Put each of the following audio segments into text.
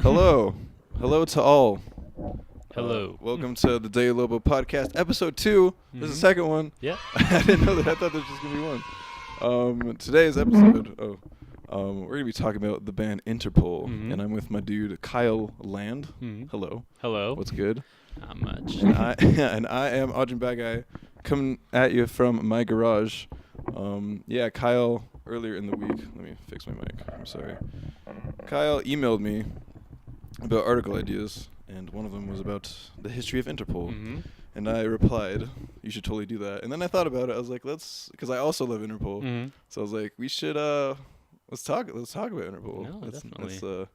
Hello. Hello to all. Hello. Welcome to the Day Lobo podcast, episode 2. This is the second one. Yeah. I didn't know that. I thought there was just going to be one. Today's episode, we're going to be talking about the band Interpol. And I'm with my dude, Kyle Land. Hello. Hello. What's good? Not much. And I am Audrin Bad Guy, coming at you from my garage. Kyle, earlier in the week, let me fix my mic. I'm sorry. Kyle emailed me about article ideas, and one of them was about the history of Interpol. And I replied, you should totally do that. And then I thought about it. I was like, because I also love Interpol. So I was like, we should, let's talk about Interpol. No, definitely. Let's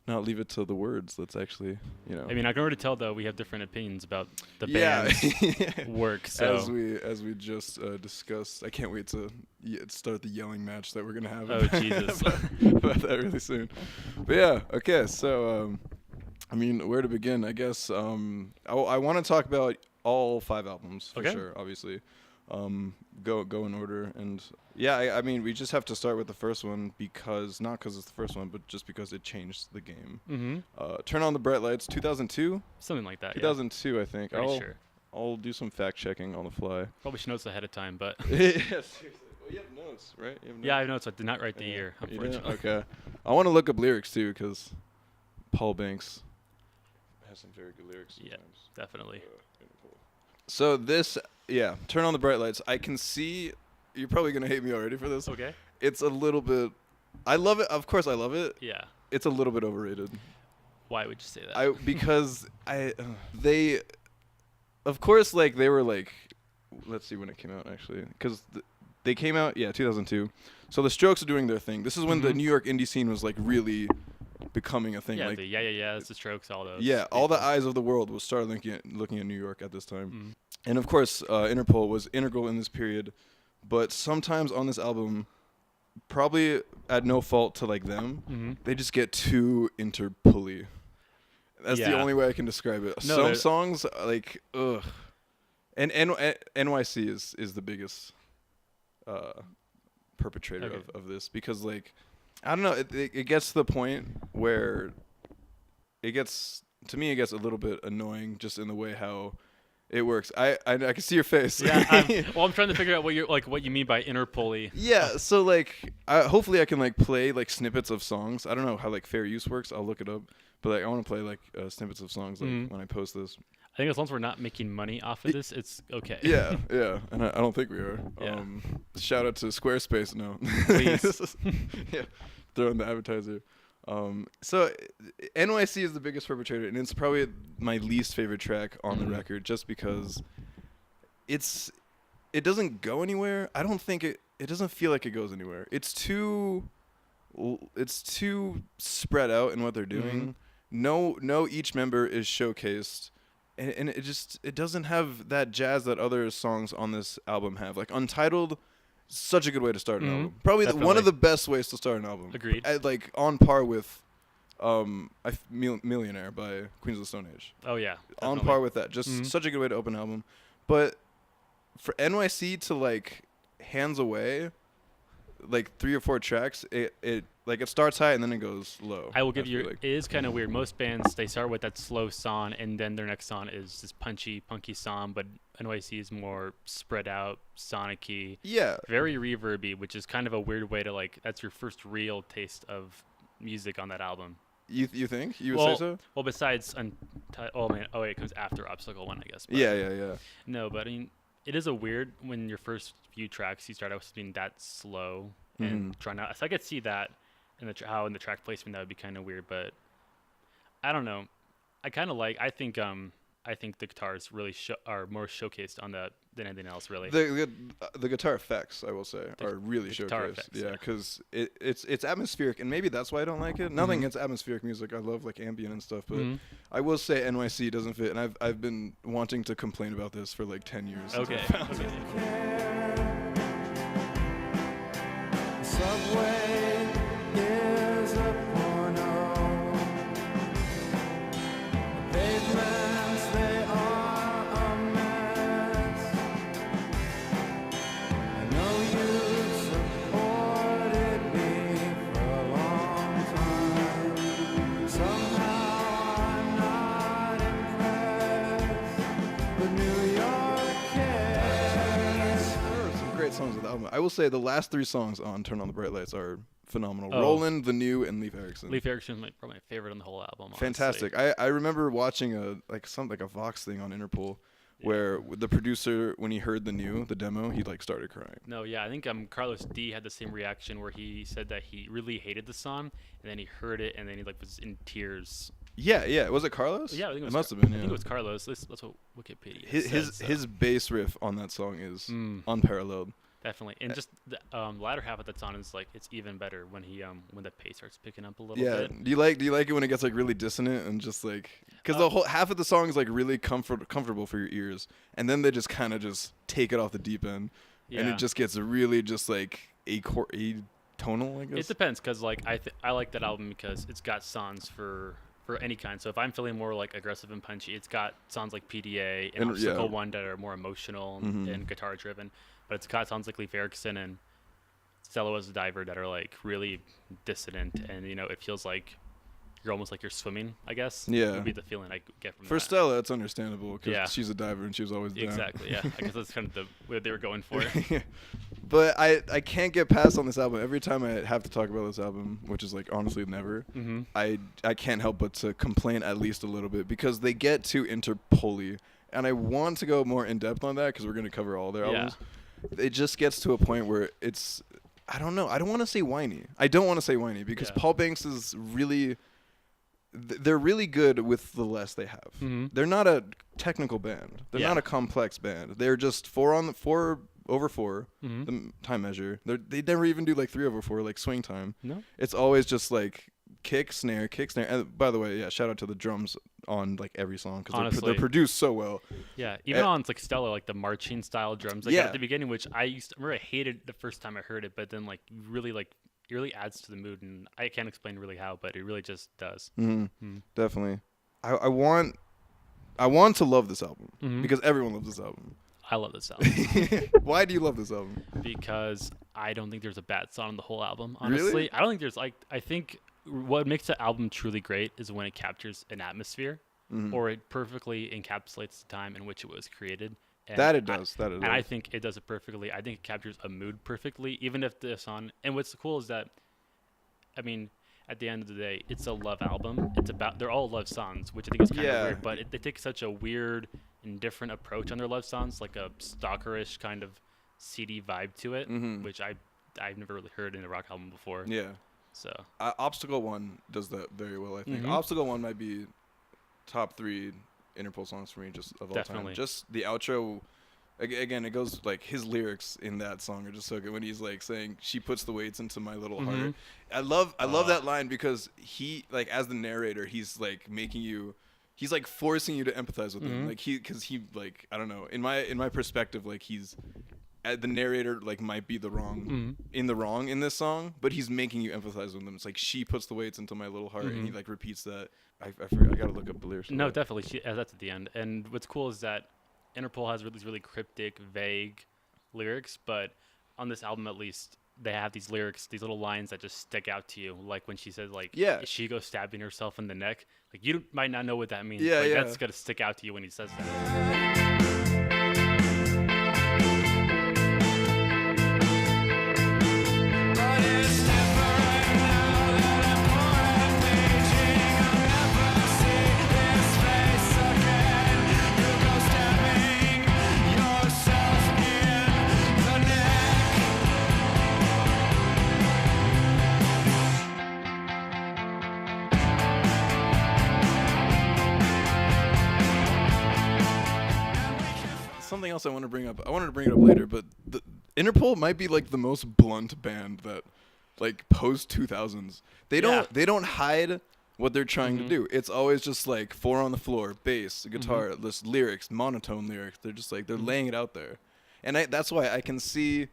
not leave it to the words. Let's actually, I mean, I can already tell, though, we have different opinions about the band's work. So. As we just discussed, I can't wait to start the yelling match that we're going to have. Oh, Jesus. about that really soon. But yeah, okay. So, where to begin? I guess I want to talk about all 5 albums for sure, obviously. Go in order. And yeah, we just have to start with the first one not because it's the first one, but just because it changed the game. Turn On the Bright Lights, 2002? Something like that, 2002, I think. Pretty sure. I'll do some fact checking on the fly. Probably should notes ahead of time, but... Yeah, seriously. Well, you have notes, right? Yeah, I have notes. I did not write the year, unfortunately. Okay. I want to look up lyrics, too, because Paul Banks has some very good lyrics sometimes. Yeah, definitely. So this, Turn On the Bright Lights. I can see, you're probably going to hate me already for this. Okay. It's a little bit, I love it. Of course I love it. Yeah. It's a little bit overrated. Why would you say that? Because they, of course, they were let's see when it came out, actually. Because they came out, 2002. So the Strokes are doing their thing. This is when the New York indie scene was, really becoming a thing. Yeah, it's the Strokes, all those. Yeah, all the eyes of the world will start looking at New York at this time. And of course, Interpol was integral in this period, but sometimes on this album, probably at no fault to them, they just get too Interpol-y. That's the only way I can describe it. No, some songs, ugh. And NYC is the biggest perpetrator of this, because I don't know, it gets to the point where it gets a little bit annoying just in the way how it works. I can see your face. Yeah, I'm trying to figure out what you mean by Interpol-y. Yeah, so hopefully I can play snippets of songs. I don't know how fair use works. I'll look it up. But I want to play snippets of songs when I post this. I think as long as we're not making money off of this, it's okay. Yeah, and I don't think we are. Yeah. Shout out to Squarespace. No, please. Yeah, throw in the advertiser. So NYC is the biggest perpetrator, and it's probably my least favorite track on the record, just because it doesn't go anywhere. I don't think it doesn't feel like it goes anywhere. It's too spread out in what they're doing. No, each member is showcased. And it doesn't have that jazz that other songs on this album have. Untitled, such a good way to start an album. Probably one of the best ways to start an album. Agreed. On par with Millionaire by Queens of the Stone Age. Oh, yeah. Definitely. On par with that. Just such a good way to open an album. But for NYC to, hands away, 3 or 4 tracks, it starts high and then it goes low. I will give you, it is kind of weird. Most bands, they start with that slow song, and then their next song is this punchy, punky song, but NYC is more spread out, sonic-y. Yeah. Very reverby, which is kind of a weird way to, that's your first real taste of music on that album. You think? You would say so? Well, besides, it comes after Obstacle 1, I guess. But Yeah. No, but it is a weird, when your first few tracks, you start out with something that slow and trying out. So I could see that in the track placement, that would be kind of weird, but I don't know. I kind of I think the guitars really are more showcased on that than anything else, really. The guitar effects, I will say, are really showcased. Effects, yeah, because it's atmospheric, and maybe that's why I don't like it. Nothing against atmospheric music. I love ambient and stuff, but I will say NYC doesn't fit, and I've been wanting to complain about this for 10 years. Okay. Subway is a porno. Pavements, they are a mess. I know you supported me for a long time. Somehow great songs on the album. I will say the last 3 songs on Turn on the Bright Lights are phenomenal. Oh. Roland, The New, and Leif Erikson. Leif Erikson is probably my favorite on the whole album. Honestly. Fantastic. I remember watching a Vox thing on Interpol where the producer, when he heard the demo, he like started crying. No, yeah, I think Carlos D had the same reaction where he said that he really hated the song, and then he heard it, and then he like was in tears. Yeah. Was it Carlos? Yeah, I think it must have been. I Yeah. think it was Carlos. That's what Wikipedia His says, his bass riff on that song is unparalleled. definitely, and just the latter half of that song is like it's even better when he when the pace starts picking up a little Yeah. bit. Do you like it when it gets like really dissonant and just like because the whole half of the song is like really comfortable for your ears, and then they just kind of just take it off the deep end, and it just gets really just like atonal, I guess. It depends, cause like I like that album because it's got songs for any kind. So if I'm feeling more like aggressive and punchy, it's got songs like PDA and Obstacle One that are more emotional and guitar driven. But it's got songs like Leif Erikson and Stella Was a Diver that are like really dissonant, and it feels like you're almost like you're swimming, I guess. Yeah. Would be the feeling I get from For that. Stella, it's understandable because Yeah. she's a diver and she was always down. Exactly, yeah. I guess that's kind of what they were going for. But I can't get past on this album. Every time I have to talk about this album, which is like honestly never, I can't help but to complain at least a little bit because they get too Interpol-y. And I want to go more in depth on that because we're going to cover all their albums. It just gets to a point where it's, I don't know. I don't want to say whiny. I don't want to say whiny because Paul Banks is really, they're really good with the less they have. They're not a technical band. They're not a complex band. They're just 4 over 4, the time measure. They never even do like 3 over 4, like swing time. No. It's always just like kick, snare. And by the way, shout out to the drums on like every song because they're produced so well. Yeah, even on like Stella, like the marching style drums, like at the beginning, which I remember I hated the first time I heard it, but then it really adds to the mood, and I can't explain really how, but it really just does. Definitely. I want to love this album because everyone loves this album. I love this album. Why do you love this album? Because I don't think there's a bad song on the whole album. Honestly, Really? I don't think there's I think what makes the album truly great is when it captures an atmosphere, or it perfectly encapsulates the time in which it was created. And That it does. And I think it does it perfectly. I think it captures a mood perfectly, even if the song. And what's cool is that, I mean, at the end of the day, it's a love album. They're all love songs, which I think is kind of weird. But they take such a weird and different approach on their love songs, like a stalkerish kind of seedy vibe to it, which I've never really heard in a rock album before. Yeah. So Obstacle One does that very well. I think Obstacle One might be top 3 Interpol songs for me, just of all time. Just the outro. Again, it goes like his lyrics in that song are just so good when he's like saying she puts the weights into my little heart. I love that line because he like as the narrator he's like he's like forcing you to empathize with him, like because he like I don't know, in my perspective, like he's the narrator like might be in the wrong in this song, but he's making you empathize with them. It's like she puts the weights into my little heart, and he like repeats that. I forgot. I gotta look up the lyrics. No, definitely. That's at the end. And what's cool is that Interpol has these really cryptic, vague lyrics, but on this album at least, they have these lyrics, these little lines that just stick out to you. Like when she says, like, she goes stabbing herself in the neck. Like, you might not know what that means. Yeah, but that's going to stick out to you when he says that. Something else I want to bring up. I wanted to bring it up later, but the Interpol might be like the most blunt band that, like post 2000s. They don't hide what they're trying to do. It's always just like 4 on the floor, bass, guitar, just lyrics, monotone lyrics. They're just like they're laying it out there, and that's why I can see.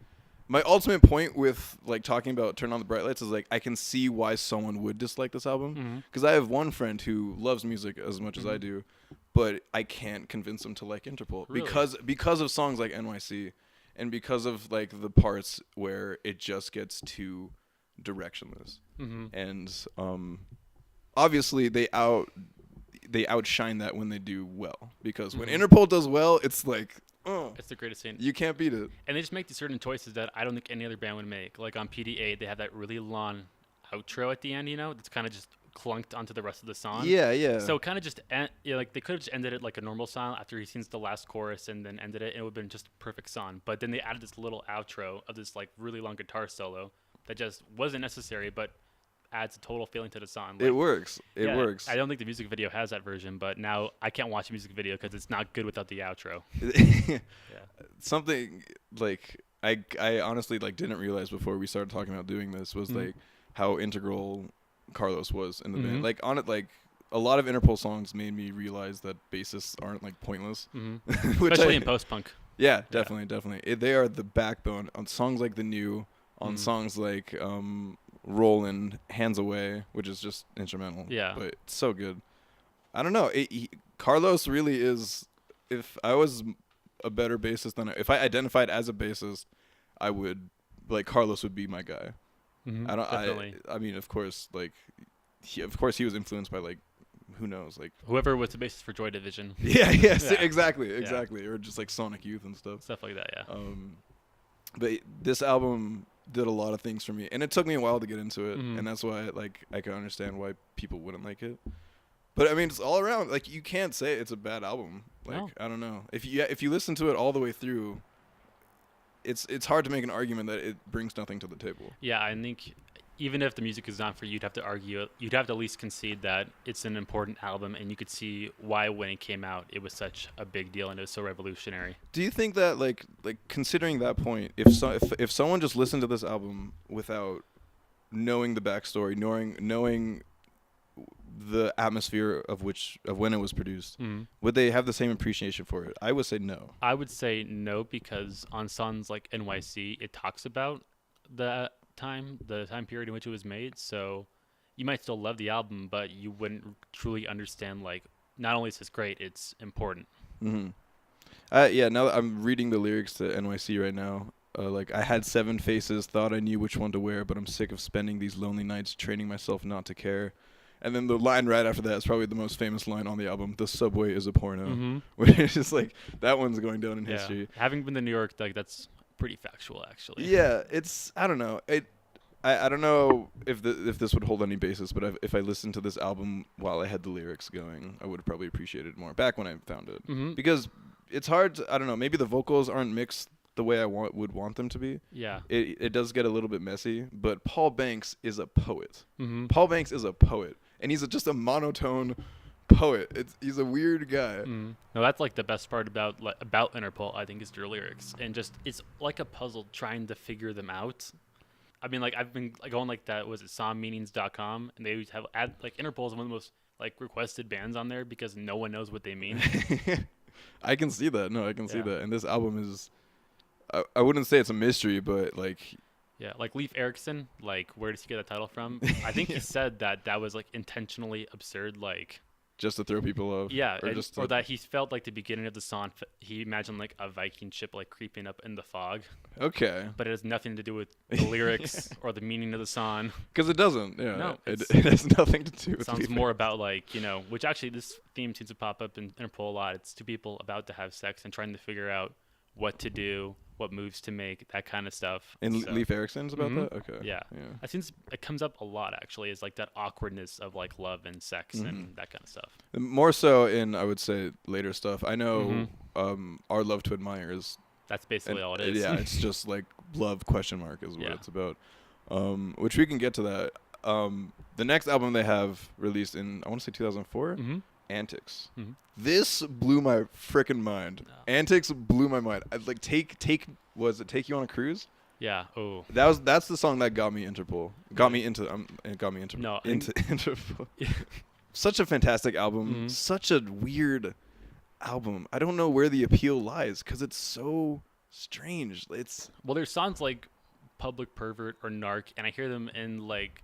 My ultimate point with like talking about Turn on the Bright Lights is like I can see why someone would dislike this album because I have one friend who loves music as much as I do, but I can't convince him to like Interpol because of songs like NYC and because of like the parts where it just gets too directionless. And obviously they outshine that when they do well, because when Interpol does well, it's like It's the greatest thing. You can't beat it. And they just make these certain choices that I don't think any other band would make. Like on PDA, they have that really long outro at the end, that's kind of just clunked onto the rest of the song. Yeah, yeah. So kind of just, like they could have just ended it like a normal song after he sings the last chorus and then ended it. It would have been just a perfect song. But then they added this little outro of this like really long guitar solo that just wasn't necessary, but adds a total feeling to the song. Like, it works. It works. I don't think the music video has that version, but now I can't watch a music video because it's not good without the outro. Something like I honestly like didn't realize before we started talking about doing this was like how integral Carlos was in the band. Like on it, like a lot of Interpol songs made me realize that bassists aren't like pointless, Especially in post-punk. Yeah, definitely. They are the backbone on songs like The New, on songs like Rollin', Hands Away, which is just instrumental. Yeah. But it's so good. I don't know. Carlos really is, if I was a better bassist than, if I identified as a bassist, I would, like, Carlos would be my guy. Definitely. I mean, of course, like, he was influenced by, like, who knows, like whoever was the bassist for Joy Division. Exactly. Or just like Sonic Youth and stuff like that. Yeah. But this album did a lot of things for me, and it took me a while to get into it, and that's why like I can understand why people wouldn't like it. But I mean, it's all around, like, you can't say it's a bad album. Like, no. I don't know, if you listen to it all the way through, it's hard to make an argument that it brings nothing to the table. Yeah, I think even if the music is not for you, you'd have to argue it. You'd have to at least concede that it's an important album, and you could see why when it came out it was such a big deal and it was so revolutionary. Do you think that like considering that point, if someone just listened to this album without knowing the backstory, knowing the atmosphere of when it was produced, would they have the same appreciation for it? I would say no. I would say no, because on songs like NYC, it talks about the time period in which it was made, so you might still love the album, but you wouldn't truly understand, like, not only is this great, it's important. Now that I'm reading the lyrics to NYC right now, like, I had 7 faces, thought I knew which one to wear, but I'm sick of spending these lonely nights training myself not to care. And then the line right after that is probably the most famous line on the album, "The subway is a porno," which is just like, that one's going down in history. Having been to New York, like, that's pretty factual, actually. Yeah, it's, I don't know. I don't know if this would hold any basis, but if I listened to this album while I had the lyrics going, I would probably appreciate it more back when I found it. Because it's hard to, I don't know, maybe the vocals aren't mixed the way I would want them to be. Yeah. It does get a little bit messy, but Paul Banks is a poet. Paul Banks is a poet, and he's just a monotone poet. He's a weird guy. No, that's like the best part about Interpol, I think, is their lyrics, and just it's like a puzzle trying to figure them out. I mean, like, I've been like, going like that, was it songmeanings.com, and they always have like Interpol is one of the most like requested bands on there because no one knows what they mean. I can see that. No, I can see that. And this album is, I wouldn't say it's a mystery, but like, yeah, like Leif Erikson, like, where does he get that title from? I think he said that was like intentionally absurd, like, just to throw people off. Yeah, or that he felt like the beginning of the song, he imagined like a Viking ship like creeping up in the fog. Okay. But it has nothing to do with the lyrics or the meaning of the song. Because it doesn't. Yeah. No, it has nothing to do with it. It sounds more about, like, which actually this theme seems to pop up in Interpol a lot. It's two people about to have sex and trying to figure out what to do, what moves to make, that kind of stuff. And Leif Erikson's about that? Okay. Yeah. I think it comes up a lot, actually, is like that awkwardness of like love and sex and that kind of stuff. More so in, I would say, later stuff. I know Our Love to Admire is... That's basically all it is. Yeah, it's just like love ? Is what it's about. Which we can get to that. The next album they have released in, I want to say 2004, Antics. This blew my freaking mind. No. Antics blew my mind. Like Take You on a Cruise? Yeah. Oh. That's the song that got me Interpol. Got me into Interpol. Yeah. Such a fantastic album. Such a weird album. I don't know where the appeal lies because it's so strange. There's songs like Public Pervert or Narc, and I hear them and like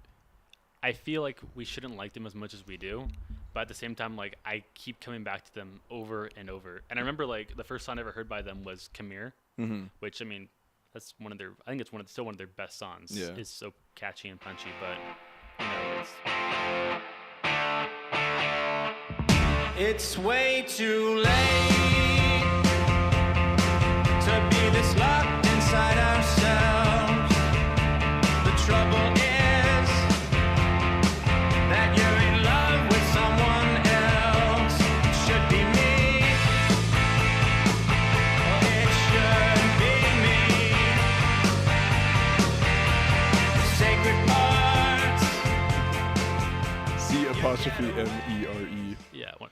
I feel like we shouldn't like them as much as we do. But at the same time, like, I keep coming back to them over and over. And I remember, like, the first song I ever heard by them was Come Here, which, I mean, that's I think it's still one of their best songs. Yeah. It's so catchy and punchy, but, it's way too late we this locked inside ourselves? The trouble is that you're in love with someone else. It should be me. It should be me. Sacred parts. C''MERE. Yeah. What?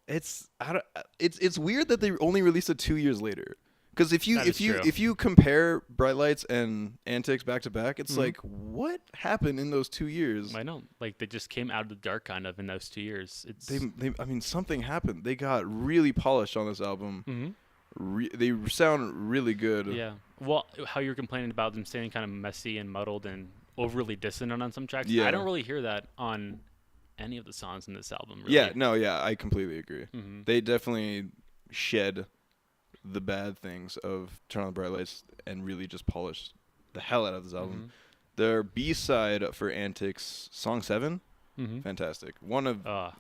It's weird that they only released it 2 years later. Because if That is true. you compare Bright Lights and Antics back to back, it's Mhm. like, what happened in those 2 years? I know. Like they just came out of the dark kind of in those 2 years. It's. I mean, something happened. They got really polished on this album. Mhm. They sound really good. Yeah. Well, how you're complaining about them sounding kind of messy and muddled and overly dissonant on some tracks. Yeah. I don't really hear that on any of the songs in this album. Really. Yeah, no, yeah, I completely agree. Mm-hmm. They definitely shed the bad things of Turn on the Bright Lights and really just polished the hell out of this album. Their B-side for Antics, Song 7, Mm-hmm. fantastic. One of Uh,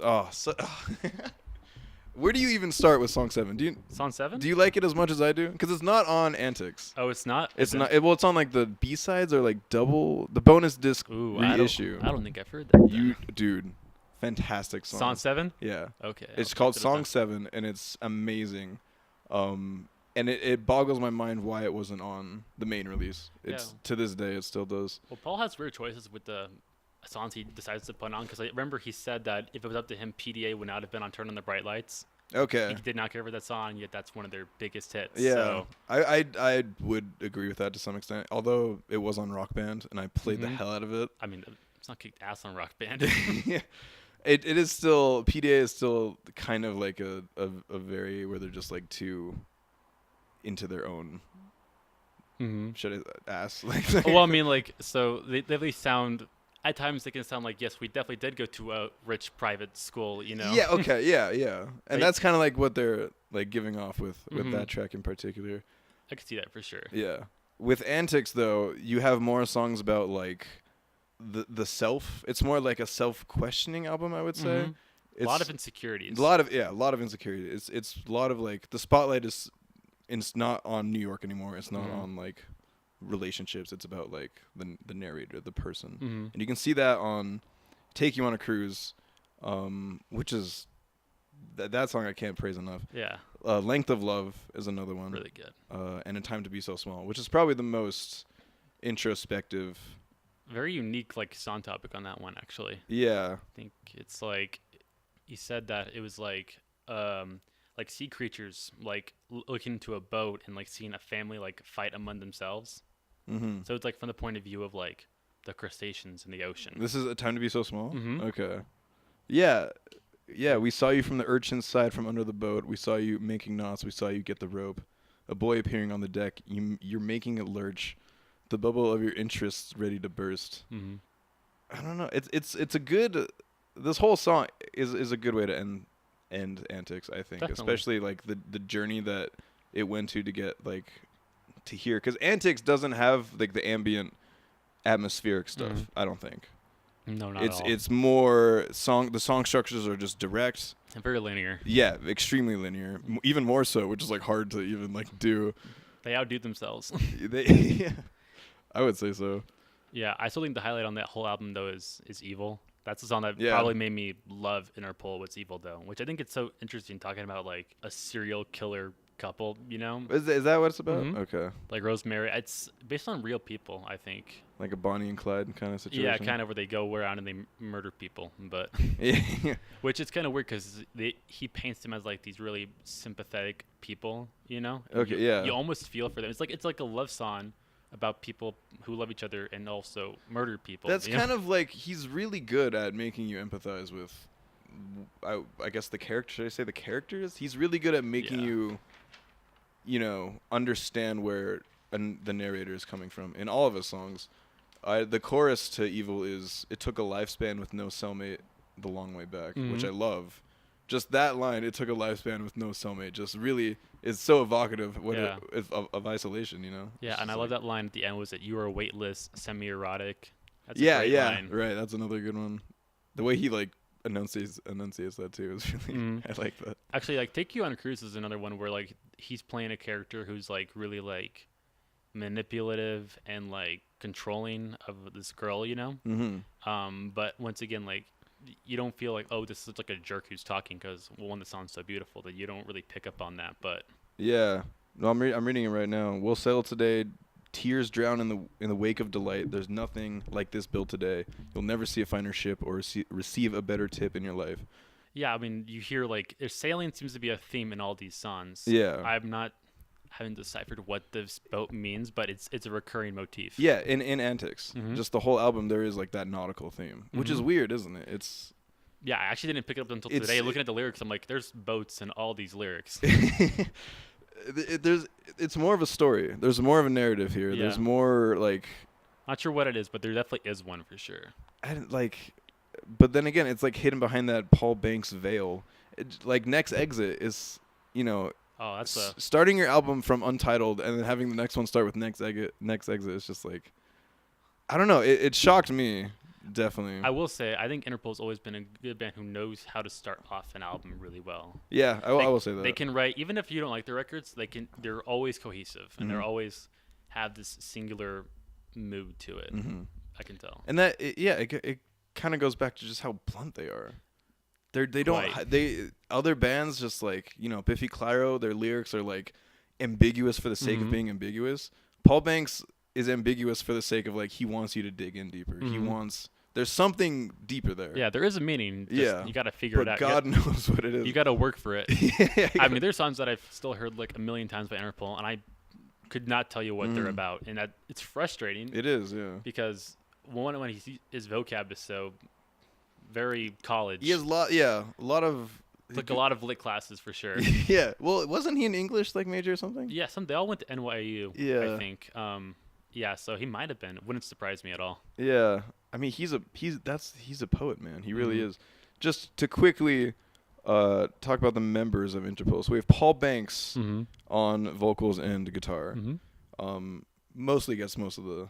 where do you even start with Song 7? Song 7? Do you like it as much as I do? Because it's not on Antics. Oh, it's not. It's Is it? not. Well, it's on like the B-sides or like double the bonus disc Ooh, reissue. I don't think I've heard that. You, dude, fantastic song. Song 7? Yeah. Okay. It's I'll called check it out Song 7, and it's amazing. And it boggles my mind why it wasn't on the main release. It's Yeah. to this day it still does. then. Well, Paul has weird choices with the songs he decides to put on because I remember he said that if it was up to him, PDA would not have been on Turn on the Bright Lights. Okay. He did not care for that song, yet that's one of their biggest hits. Yeah. So, I would agree with that to some extent. Although it was on Rock Band and I played the Mhm. hell out of it. I mean, it's not kicked ass on Rock Band. Yeah. It is still PDA is still kind of like a very where they're just like too into their own mm-hmm. should I ass like Well, I mean, like, so they definitely sound. At times, they can sound like, yes, we definitely did go to a rich private school, you know. Yeah, okay, yeah. And Like- that's kind of like what they're like giving off with Mhm. that track in particular. I could see that for sure. Yeah. With Antics though, you have more songs about like the self. It's more like a self-questioning album, I would say. Mhm. It's A lot of insecurities. a lot of insecurity. It's a lot of like the spotlight is it's not on New York anymore. It's not Mhm. on like relationships. It's about like the narrator, the person. Mhm. And you can see that on Take You on a Cruise, which is that song I can't praise enough. Yeah, Length of Love is another one. really good. And A Time to Be So Small, which is probably the most introspective. Very unique, like, song topic on that one, actually. Yeah. I think it's like he said that it was like sea creatures like looking into a boat and like seeing a family like fight among themselves. Mm-hmm. So it's like from the point of view of like the crustaceans in the ocean. This is A Time to Be So Small? Mhm. Okay. Yeah. Yeah, we saw you from the urchin's side from under the boat. We saw you making knots. We saw you get the rope. A boy appearing on the deck. You're making it lurch. The bubble of your interests ready to burst. Mm-hmm. I don't know. It's a good. This whole song is a good way to end Antics. I think, Definitely. especially like the journey that it went to get like to hear, because Antics doesn't have like the ambient atmospheric stuff. Mhm. I don't think No, not it's at all. it's more song. The song structures are just direct. Very linear. Yeah, extremely linear. Even more so, which is like hard to even like do. They outdo themselves. Yeah, I would say so. Yeah, I still think the highlight on that whole album though is Evil. That's the song that Yeah. probably made me love Interpol. What's Evil though, which I think it's so interesting talking about like a serial killer couple. You know, Is that what it's about? Mhm. Okay, like Rosemary. It's based on real people, I think. like a Bonnie and Clyde kind of situation. Yeah, kind of where they go around and they murder people, but Yeah. which is kind of weird because he paints them as like these really sympathetic people, you know? Okay, You- yeah. You almost feel for them. It's like a love song about people who love each other and also murder people. That's you know? kind of like he's really good at making you empathize with. I guess the character. Should I say the characters? He's really good at making Yeah. you, understand where the narrator is coming from in all of his songs. The chorus to Evil is "It took a lifespan with no cellmate, the long way back," which Mhm. I love. Just that line, "It took a lifespan with no cellmate," just really is so evocative Yeah. of isolation, you know. Yeah, It's and I just love like- that line at the end. Was that you are weightless, semi-erotic? That's Yeah, a great yeah, line. right. That's another good one. The way he like enunciates that too. Is really I like that. Actually, like Take You on a Cruise is another one where like he's playing a character who's like really like manipulative and like controlling of this girl, you know. But once again, like you don't feel like, oh, this is like a jerk who's talking, because one, that sounds so beautiful that you don't really pick up on that. But yeah, no, I'm reading it right now. We'll sail today. Tears drown in the wake of delight. There's nothing like this built today. You'll never see a finer ship or receive a better tip in your life. Yeah, I mean, you hear like sailing seems to be a theme in all these songs. Yeah, I haven't deciphered what this boat means, but it's a recurring motif. Yeah, in Antics, just the whole album, there is like that nautical theme, which is weird, isn't it? It's yeah, I actually didn't pick it up until today. Looking at the lyrics, I'm like, there's boats in all these lyrics. It's more of a story. There's more of a narrative here. Yeah. There's more like. Not sure what it is, but there definitely is one for sure. But then again, it's like hidden behind that Paul Banks veil. Like Next Exit is, you know. Oh, that's starting your album from Untitled and then having the next one start with Next Exit is just like, I don't know. It shocked me, definitely. I will say, I think Interpol's always been a good band who knows how to start off an album really well. Yeah, I will say that. They can write, even if you don't like the records, they're always cohesive and they're always have this singular mood to it. I can tell. And that, it kind of goes back to just how blunt they are. Other bands just like, you know, Biffy Clyro, their lyrics are like ambiguous for the sake of being ambiguous. Paul Banks is ambiguous for the sake of like, he wants you to dig in deeper. There's something deeper there. Yeah, there is a meaning. You got to figure it out. God knows what it is. You got to work for it. Yeah, I mean, there's songs that I've still heard like a million times by Interpol, and I could not tell you what they're about, and that it's frustrating. It is, yeah. Because when his vocab is so very college. He has a lot of like a lot of lit classes for sure. Yeah. Well, wasn't he an English like major or something? Yeah, they all went to NYU. Yeah. I think. Yeah, so he might have been. Wouldn't surprise me at all. Yeah. I mean, he's a poet, man. He really is. Just to quickly talk about the members of Interpol. So we have Paul Banks on vocals and guitar. Mostly gets most of the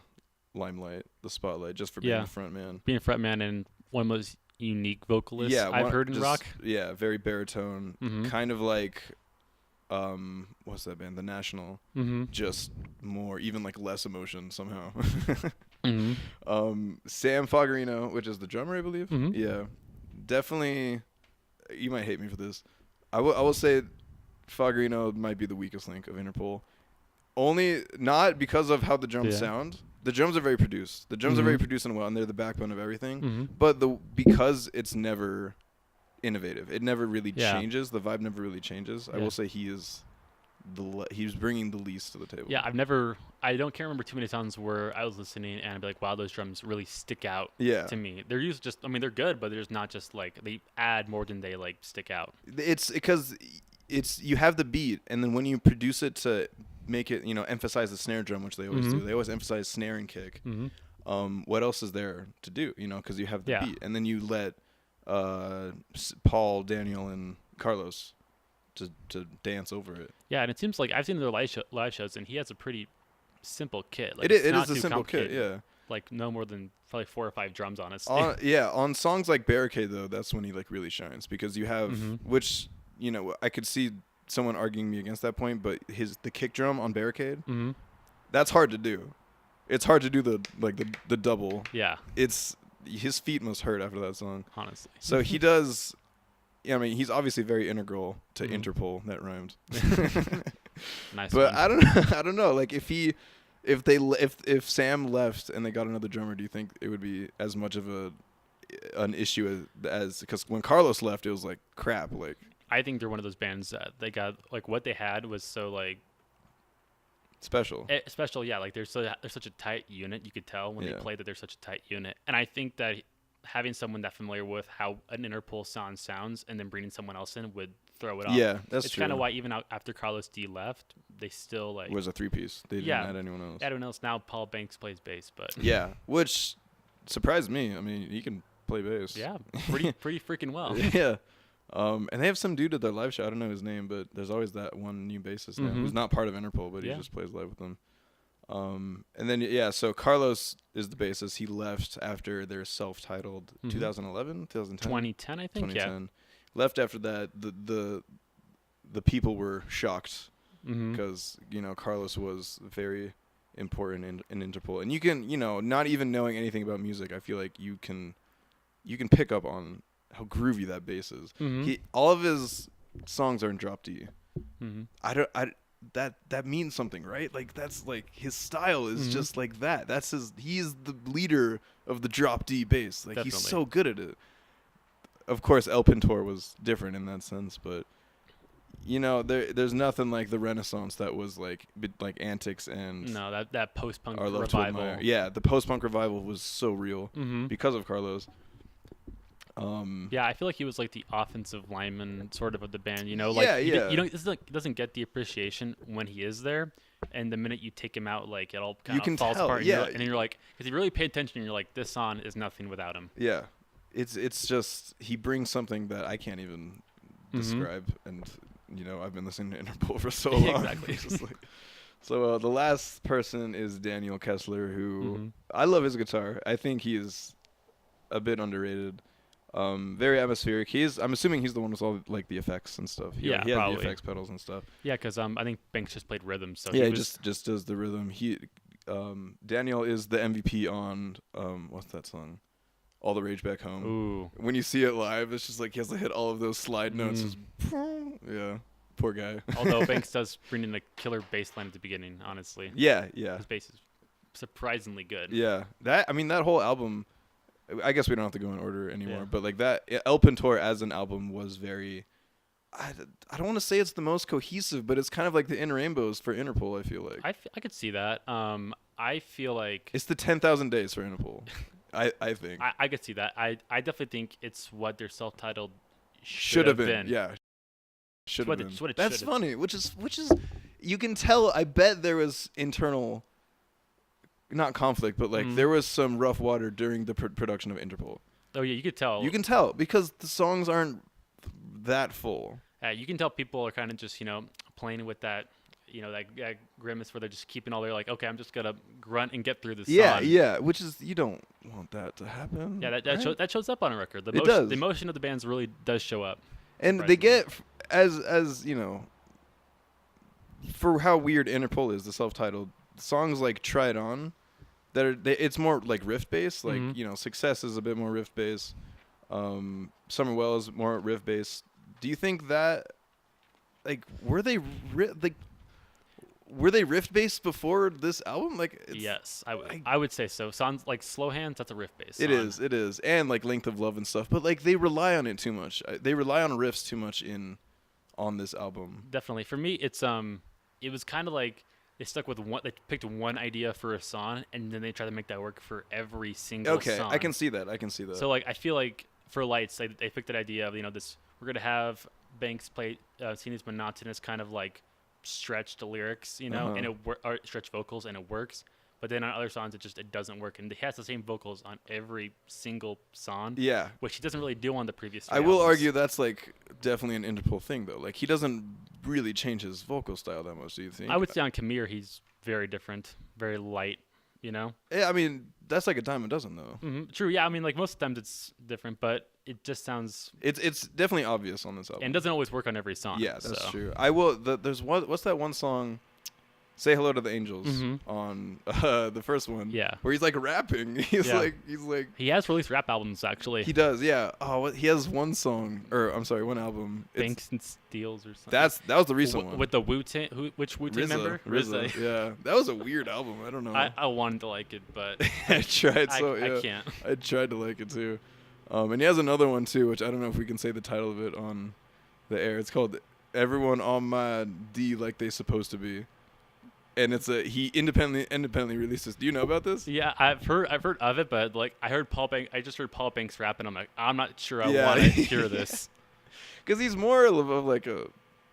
limelight, the spotlight, just for being a front man. Being a front man and one of those unique vocalists I've heard in rock. Yeah, very baritone. Kind of like what's that band? The National. Just more, even like less emotion somehow. Sam Fogarino, which is the drummer, I believe. Yeah. Definitely, you might hate me for this. I will say Fogarino might be the weakest link of Interpol. Only not because of how the drums sound. The drums are very produced. The drums are very produced and well, and they're the backbone of everything. But because it's never innovative, it never really changes. The vibe never really changes. I will say he's bringing the least to the table. Yeah, I can't remember too many songs where I was listening and I'd be like, wow, those drums really stick out to me. They're they're good, but there's not just like, they add more than they like stick out. It's because you have the beat, and then when you produce it to make it, you know, emphasize the snare drum, which they always do. They always emphasize snare and kick. What else is there to do? You know, because you have the beat, and then you let Paul, Daniel, and Carlos to dance over it. Yeah, and it seems like I've seen their live shows, and he has a pretty simple kit. Like, it is a simple kit, yeah. Like no more than probably 4 or 5 drums, honestly. On songs like Barricade, though, that's when he like really shines, because you have which, you know, I could see someone arguing me against that point, but the kick drum on Barricade, that's hard to do. It's hard to do the double. Yeah. His feet must hurt after that song. Honestly. So he does. Yeah, I mean, he's obviously very integral to Interpol. That rhymed. Nice. But one. I don't know. Like if Sam left and they got another drummer, do you think it would be as much of an issue as because when Carlos left, it was like crap. Like I think they're one of those bands that they got like what they had was so like special. Special, yeah. Like they're such a tight unit. You could tell when they play that they're such a tight unit. And I think that having someone that familiar with how an Interpol sounds and then bringing someone else in would throw it off. Yeah, that's it's true. It's kind of why even after Carlos D left, they still like was a 3-piece. They didn't add anyone else. Everyone else. Now Paul Banks plays bass, but yeah, which surprised me. I mean, he can play bass. Yeah, pretty freaking well. Yeah. And they have some dude at their live show. I don't know his name, but there's always that one new bassist now who's not part of Interpol, but he just plays live with them. And then so Carlos is the bassist. He left after their self-titled 2011, 2010, 2010, I think. 2010. Left after that. The people were shocked because Carlos was very important in Interpol, and you can not even knowing anything about music, I feel like you can pick up on how groovy that bass is. All of his songs are in drop D. That means something, right? Like that's like his style is just like that. He's the leader of the drop D bass. Like he's so good at it. Of course, El Pintor was different in that sense, but there's nothing like the Renaissance that was like Antics and that post-punk Our Love revival. Yeah, the post-punk revival was so real because of Carlos. I feel like he was like the offensive lineman sort of the band. He doesn't get the appreciation when he is there, and the minute you take him out, like it all kind of falls apart. And you're like, because you really pay attention, you're like, this song is nothing without him. Yeah, it's just he brings something that I can't even describe, and I've been listening to Interpol for so long. Exactly. So the last person is Daniel Kessler, who I love his guitar. I think he's a bit underrated. Very atmospheric. I'm assuming he's the one with all like the effects and stuff. He has the effects pedals and stuff. Yeah, because I think Banks just played rhythm. So he just does the rhythm. Daniel is the MVP on what's that song? All the Rage Back Home. Ooh. When you see it live, it's just like he has to hit all of those slide notes. Yeah, poor guy. Although Banks does bring in a killer bass line at the beginning, honestly. Yeah. His bass is surprisingly good. Yeah, that whole album. I guess we don't have to go in order anymore, but like that El Pintor as an album was very. I don't want to say it's the most cohesive, but it's kind of like the In Rainbows for Interpol. I feel like I could see that. I feel like it's the 10,000 Days for Interpol. I think I could see that. I definitely think it's what their self-titled should have been. Yeah, should have been. That's funny. Which is you can tell. I bet there was internal. Not conflict, but like there was some rough water during the production of Interpol. Oh yeah, you could tell. You can tell because the songs aren't that full. You can tell people are kind of just playing with that that grimace where they're just keeping all their like, okay, I'm just gonna grunt and get through this song. Yeah, which is you don't want that to happen. Yeah, that shows up on a record. The emotion of the bands really does show up. And they get as for how weird Interpol is, the self-titled songs like Try It On, it's more like riff based. Like Success is a bit more riff based. Summerwell is more riff based. Do you think that were they riff based before this album? Yes, I would say so. Sounds like Slow Hands, that's a riff based. It is, and like Length of Love and stuff. But like they rely on it too much. They rely on riffs too much on this album. Definitely, for me, it was kind of like. They stuck with one. They picked one idea for a song, and then they tried to make that work for every single song. Okay, I can see that. So I feel like for Lights, they picked that idea of this. We're gonna have Banks play sing these monotonous kind of like stretched lyrics, and or stretched vocals, and it works. But then on other songs, it doesn't work, and he has the same vocals on every single song. Yeah, which he doesn't really do on the previous. I will argue that's like definitely an Interpol thing though. Like he doesn't really change his vocal style that much. Do you think? I would say on Khmer he's very different, very light. Yeah, I mean that's like a dime a dozen though. True. Yeah, I mean like most of the times it's different, but it just sounds. It's definitely obvious on this album. And it doesn't always work on every song. Yeah, that's true. I will. There's one. What's that one song? Say Hello to the Angels on the first one. Yeah. Where he's like rapping. He's like. He has released rap albums actually. He does, yeah. Oh, he has one song, or I'm sorry, one album. Banks and Steels or something. That was the recent one. With the Wu-Tang, which Wu-Tang member? RZA. Yeah. That was a weird album. I don't know. I wanted to like it, but I tried. I can't. I tried to like it too. And he has another one too, which I don't know if we can say the title of it on the air. It's called "Everyone on My D Like They Supposed to Be." And he independently released this. Do you know about this? Yeah, I've heard of it, but like I just heard Paul Banks rap, and I'm like, I'm not sure I want to hear this. Because he's more of like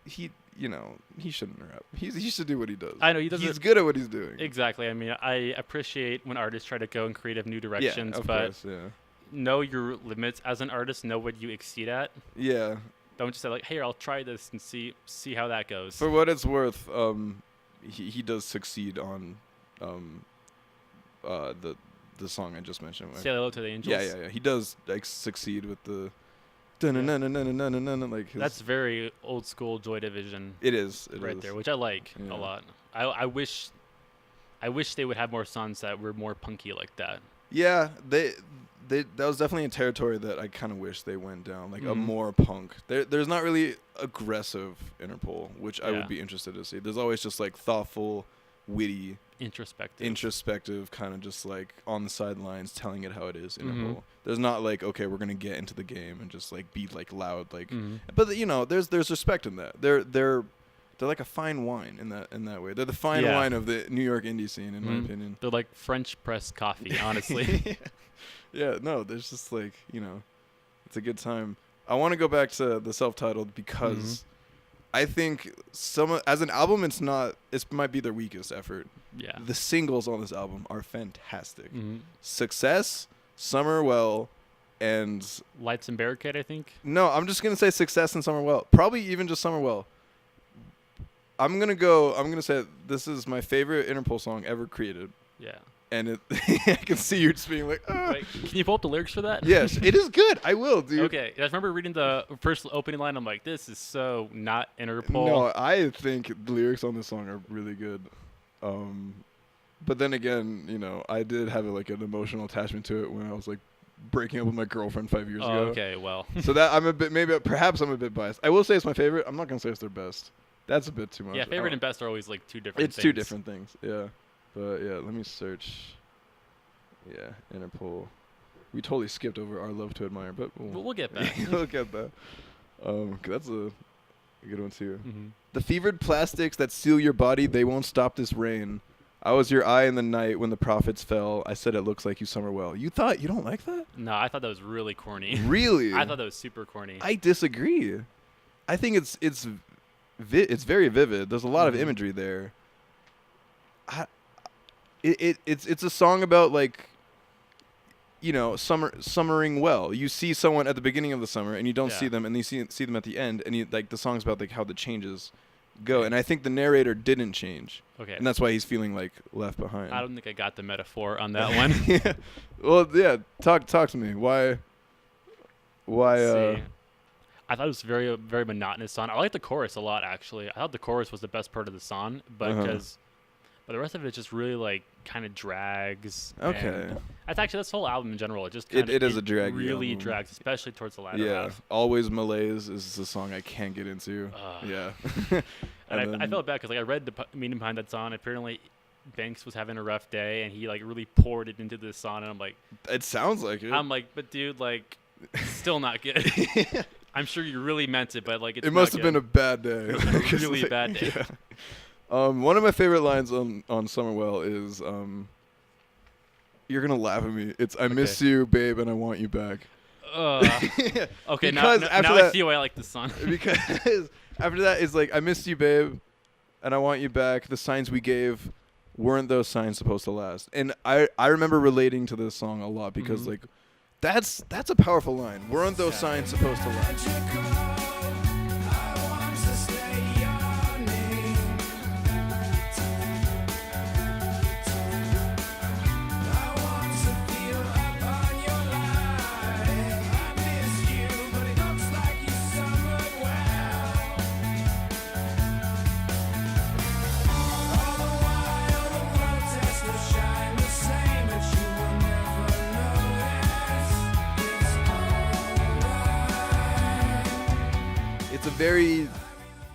he shouldn't rap. He should do what he does. I know he does. He's good at what he's doing. Exactly. I mean, I appreciate when artists try to go in creative new directions, but know your limits as an artist. Know what you exceed at. Yeah. Don't just say like, hey, I'll try this and see how that goes. For what it's worth, he does succeed on the song I just mentioned. Say hello to the angels. Yeah. He does like succeed with the like his, That's very old school Joy Division. It is there, which I like a lot. I wish they would have more songs that were more punky like that. Yeah, that was definitely a territory that I kind of wish they went down, like a more punk. There's not really aggressive Interpol, which I would be interested to see. There's always just like thoughtful, witty, introspective, kind of just like on the sidelines, telling it how it is. Interpol. There's not like, okay, we're gonna get into the game and just like be like loud, like. But you know, there's respect in that. They're like a fine wine in that way. They're the fine wine of the New York indie scene, in my opinion. They're like French press coffee, honestly. Yeah, no, there's just like, you know, it's a good time. I want to go back to the self-titled because I think as an album, it might be their weakest effort. Yeah. The singles on this album are fantastic. Success, Summerwell, and Lights and Barricade, I think. No, I'm just gonna say Success and Summerwell. Probably even just Summerwell. I'm gonna say this is my favorite Interpol song ever created. Yeah. And I can see you just being like, Wait, can you pull up the lyrics for that? Yes, it is good. I will, dude. Okay. I just remember reading the first opening line. I'm like, this is so not Interpol. No, I think the lyrics on this song are really good. But then again, you know, I did have like an emotional attachment to it when I was like breaking up with my girlfriend 5 years ago. Okay, well. So that perhaps I'm a bit biased. I will say it's my favorite. I'm not gonna say it's their best. That's a bit too much. Yeah, favorite and best are always like two different things. It's two different things, yeah. But yeah, let me search. Yeah, Interpol. We totally skipped over Our Love to Admire, but we'll get back. We'll get that. That's a good one too. The fevered plastics that seal your body, they won't stop this rain. I was your eye in the night when the prophets fell. I said it looks like you summer well. You don't like that? No, I thought that was really corny. Really? I thought that was super corny. I disagree. I think it's very vivid. There's a lot of imagery there. It's a song about like, you know, summering well. You see someone at the beginning of the summer and you don't see them, and you see them at the end, and like the song's about like how the changes go. And I think the narrator didn't change. Okay. And that's why he's feeling like left behind. I don't think I got the metaphor on that one. Yeah. Well, yeah. Talk to me. Why? I thought it was very very monotonous song. I like the chorus a lot, actually. I thought the chorus was the best part of the song, but the rest of it just really like kind of drags. Okay. That's actually this whole album in general. It just it is a drag. Really drags, especially towards the latter half. Always Malaise is a song I can't get into. Yeah. and I felt bad because like I read the meaning behind that song. Apparently, Banks was having a rough day, and he like really poured it into this song. And I'm like, it sounds like it. I'm like, but dude, like, still not good. I'm sure you really meant it, but like it must have been a bad day. A really bad day. Yeah. One of my favorite lines on Summerwell is, you're gonna laugh at me. It's I miss you, babe, and I want you back. Okay, now I see why I like this song. Because after that is like I missed you, babe, and I want you back. The signs we gave weren't those signs supposed to last? And I remember relating to this song a lot because like that's a powerful line. Weren't those signs supposed to last?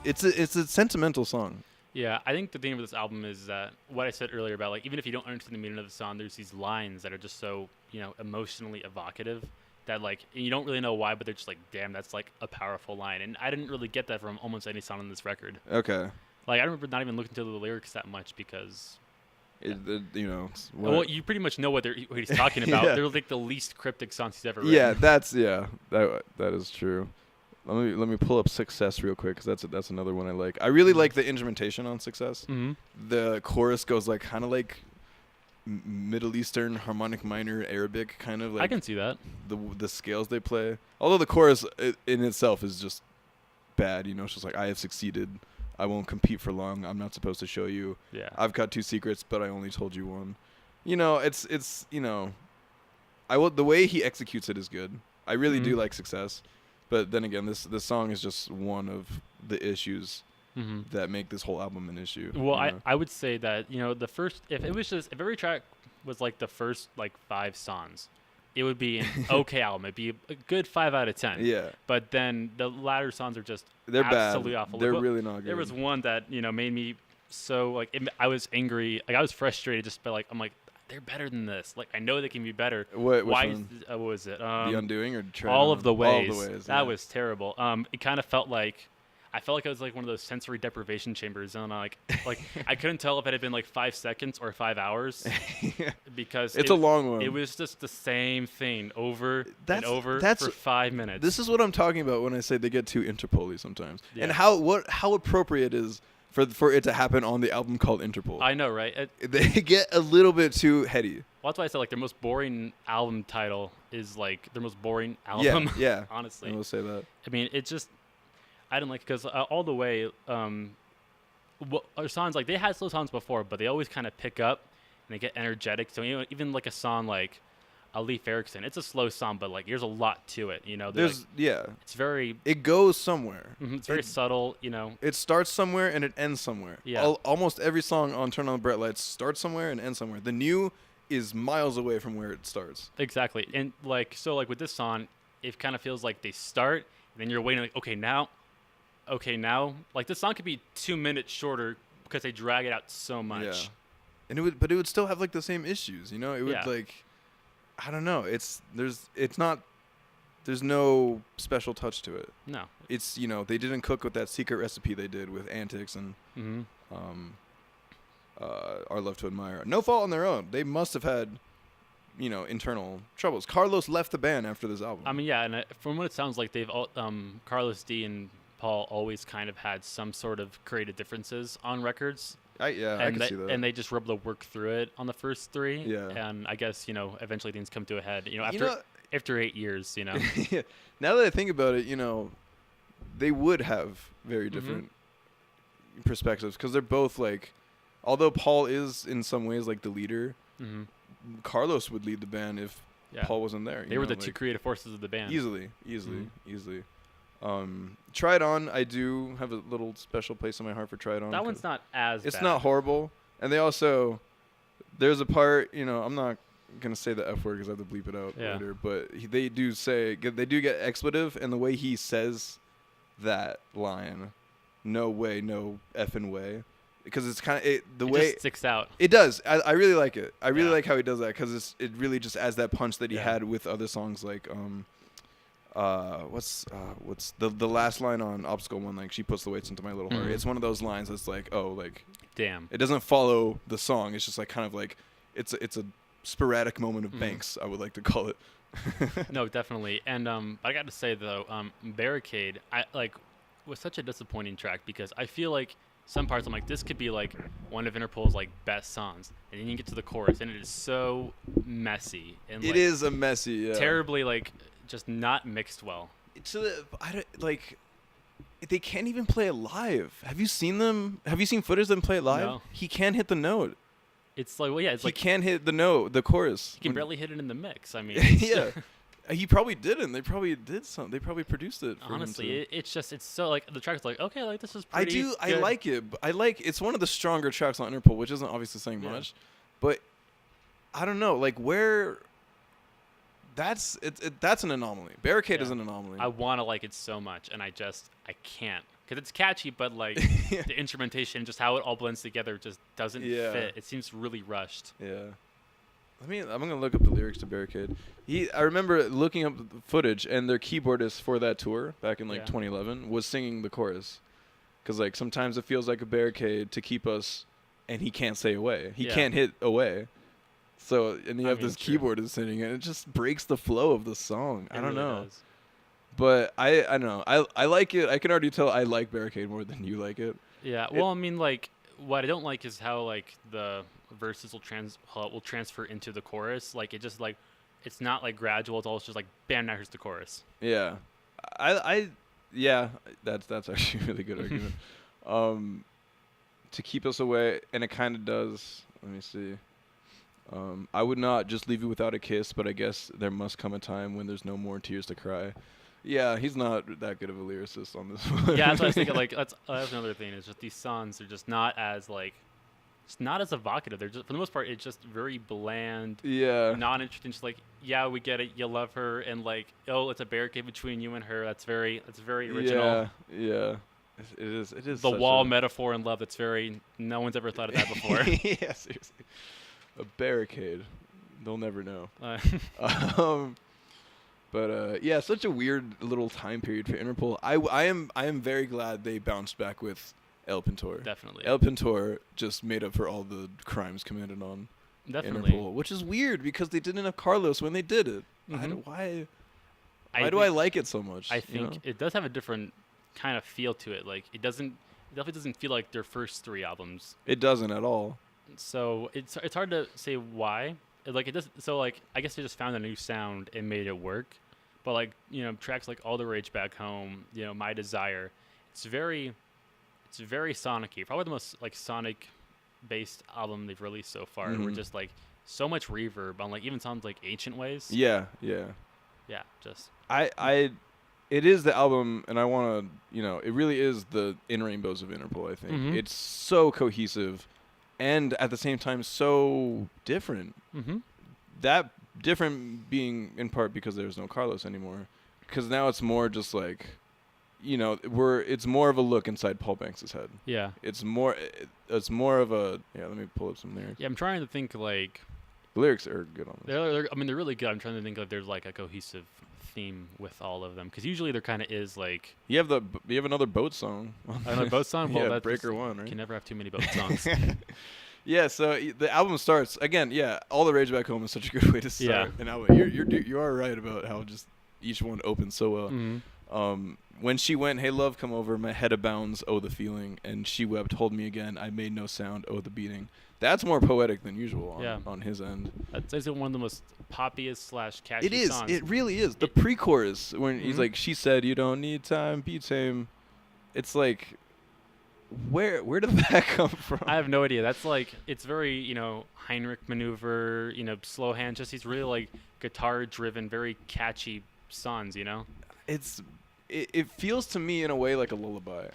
It's a sentimental song. Yeah, I think the thing with this album is that what I said earlier about like even if you don't understand the meaning of the song, there's these lines that are just so, you know, emotionally evocative that like and you don't really know why, but they're just like, damn, that's like a powerful line. And I didn't really get that from almost any song on this record. Okay. Like I remember not even looking to the lyrics that much because well, you pretty much know what he's talking about. Yeah. They're like the least cryptic songs he's ever written. Yeah, that is true. Let me pull up Success real quick because that's another one I like. I really like the instrumentation on Success. The chorus goes like kind of like Middle Eastern harmonic minor Arabic kind of like. I can see that. The scales they play. Although the chorus in itself is just bad, you know, it's just like I have succeeded. I won't compete for long. I'm not supposed to show you. Yeah. I've got 2 secrets, but I only told you one. You know, it's the way he executes it is good. I really do like Success, but then again, this song is just one of the issues that make this whole album an issue. Well, I would say that, the first, if every track was like the first like 5 songs, it would be an okay album. It'd be a good 5 out of 10. Yeah. But then the latter songs are just They're absolutely bad. awful. They're Like, really not good. There was one that, made me so like, I was angry. Like I was frustrated just by like, I'm like, they're better than this. Like I know they can be better. Which Why? one? What was it? The Undoing or Try It All On? of the Ways. All of the Ways. That was terrible. It kind of felt like. I felt like I was like one of those sensory deprivation chambers, and like I couldn't tell if it had been like 5 seconds or 5 hours because it's a long one. It was just the same thing over and over that's- for 5 minutes. This is what I'm talking about when I say they get too Interpol-y sometimes, Yeah. and how appropriate it is for it to happen on the album called Interpol. I know, right? They get a little bit too heady. Well, that's why I said like their most boring album title is like their most boring album. Yeah. Honestly, I will say that. I mean, it just I didn't like because all the way. Our songs like they had slow songs before, but they always kind of pick up and they get energetic. So even like a song like a Leif Erikson, it's a slow song, but like there's a lot to it. There's it's very it goes somewhere. it's very subtle. It starts somewhere and it ends somewhere. Yeah. Almost every song on Turn On the Bright Lights starts somewhere and ends somewhere. The new is miles away from where it starts. Exactly, and like with this song, it kind of feels like they start and then you're waiting like okay now, like this song could be 2 minutes shorter because they drag it out so much. Yeah. And it would still have like the same issues, It would Yeah. like, I don't know. There's no special touch to it. No. It's they didn't cook with that secret recipe they did with Antics and Our Love to Admire. No fault on their own. They must have had internal troubles. Carlos left the band after this album. I mean, yeah, and from what it sounds like, they've all, Carlos D and Paul always kind of had some sort of creative differences on records. I can see that. And they just were able to work through it on the first 3. Yeah. And I guess, eventually things come to a head, know- after 8 years, Yeah. Now that I think about it, they would have very different perspectives because they're both like, although Paul is in some ways like the leader, Carlos would lead the band if Paul wasn't there. They were the 2 creative forces of the band. Easily. Try It On, I do have a little special place in my heart for Try It On. That one's not as It's bad. not horrible. And they also, there's a part, I'm not going to say the F word because I have to bleep it out later, but they do get expletive, and the way he says that line, no way, no effing way, because it's kind of, it way just sticks out. It does. I really like it. I really like how he does that because it really just adds that punch that he had with other songs like, what's the last line on Obstacle 1, like she puts the weights into my little heart. It's one of those lines that's like, oh, like damn, it doesn't follow the song. It's just like kind of like it's a sporadic moment of Banks, I would like to call it. No, definitely. And I got to say though, Barricade was such a disappointing track because I feel like some parts I'm like, this could be like one of Interpol's like best songs, and then you get to the chorus and it is so messy and It is a messy, terribly like just not mixed well. They can't even play it live. Have you seen them? Have you seen footage of them play it live? No. He can't hit the note. It's like, well, yeah, it's he like can't hit the note, the chorus. he can barely hit it in the mix. I mean, yeah, he probably didn't. They probably did something. They probably produced it. For honestly, him it's so like the track's like, okay, like this is pretty good. I like it. But it's one of the stronger tracks on Interpol, which isn't obviously saying much, but I don't know, like where. That's an anomaly. Barricade is an anomaly. I want to like it so much, and I can't. Because it's catchy, but like the instrumentation, just how it all blends together just doesn't fit. It seems really rushed. Yeah. I'm going to look up the lyrics to Barricade. I remember looking up the footage, and their keyboardist for that tour back in 2011 was singing the chorus. Because like sometimes it feels like a barricade to keep us, and he can't say away. He can't hit away. So, and you have this keyboardist singing, and it just breaks the flow of the song. I don't know. Does. But I don't know. I like it. I can already tell I like Barricade more than you like it. Yeah. Well, I mean, like, what I don't like is how like the verses will transfer into the chorus. Like it just like it's not like gradual. It's always just like bam, now here's the chorus. Yeah. That's actually a really good argument. to keep us away, and it kind of does. Let me see. I would not just leave you without a kiss, but I guess there must come a time when there's no more tears to cry. Yeah, he's not that good of a lyricist on this one. Yeah, that's what I was thinking. Like, that's another thing. Is just these songs are just not as like, it's not as evocative. They're just, for the most part, it's just very bland. Yeah. Non-interesting. Just like, yeah, we get it. You love her, and like, oh, it's a barricade between you and her. That's very original. Yeah. It is. The such wall a metaphor in love. That's very. No one's ever thought of that before. Yeah, seriously. A barricade. They'll never know. But yeah, such a weird little time period for Interpol. I am very glad they bounced back with El Pintor. Definitely. El Pintor just made up for all the crimes committed on Definitely. Interpol, which is weird because they didn't have Carlos when they did it. Mhm. Why do I like it so much? I think it does have a different kind of feel to it. Like it definitely doesn't feel like their first 3 albums. It doesn't at all. So it's hard to say why. Like it does. So like I guess they just found a new sound and made it work. But like tracks like All the Rage Back Home, My Desire, it's very sonic-y. Probably the most like sonic based album they've released so far. Mhm. We're just like so much reverb on like even songs like Ancient Ways. Yeah. Yeah, just It is the album, and I want to, it really is the In Rainbows of Interpol, I think. Mhm. It's so cohesive and at the same time so different. Mm-hmm. That different being in part because there's no Carlos anymore. Because now it's more just like, it's more of a look inside Paul Banks' head. Yeah. It's more of a, let me pull up some lyrics. Yeah, I'm trying to think like The lyrics are good on this. they're really good. I'm trying to think if there's like a cohesive theme with all of them because usually there kind of is like You have another boat song. another boat song. Well, yeah, that's Breaker One, right? Can never have too many boat songs. Yeah, so the album starts again. Yeah, All the Rage Back Home is such a good way to start Yeah. an album. You are right about how just each one opens so well. Mm-hmm. When she went, hey love, come over, my head abounds, oh the feeling, and she wept, hold me again, I made no sound, oh the beating. That's more poetic than usual on his end. That's one of the most poppiest / catchy It is. songs. It really is. The pre-chorus when he's Mhm. like, she said, you don't need time, be tame. It's like, where did that come from? I have no idea. That's like it's very Heinrich maneuver, slow hand. Just these really like guitar driven, very catchy songs. It feels to me in a way like a lullaby.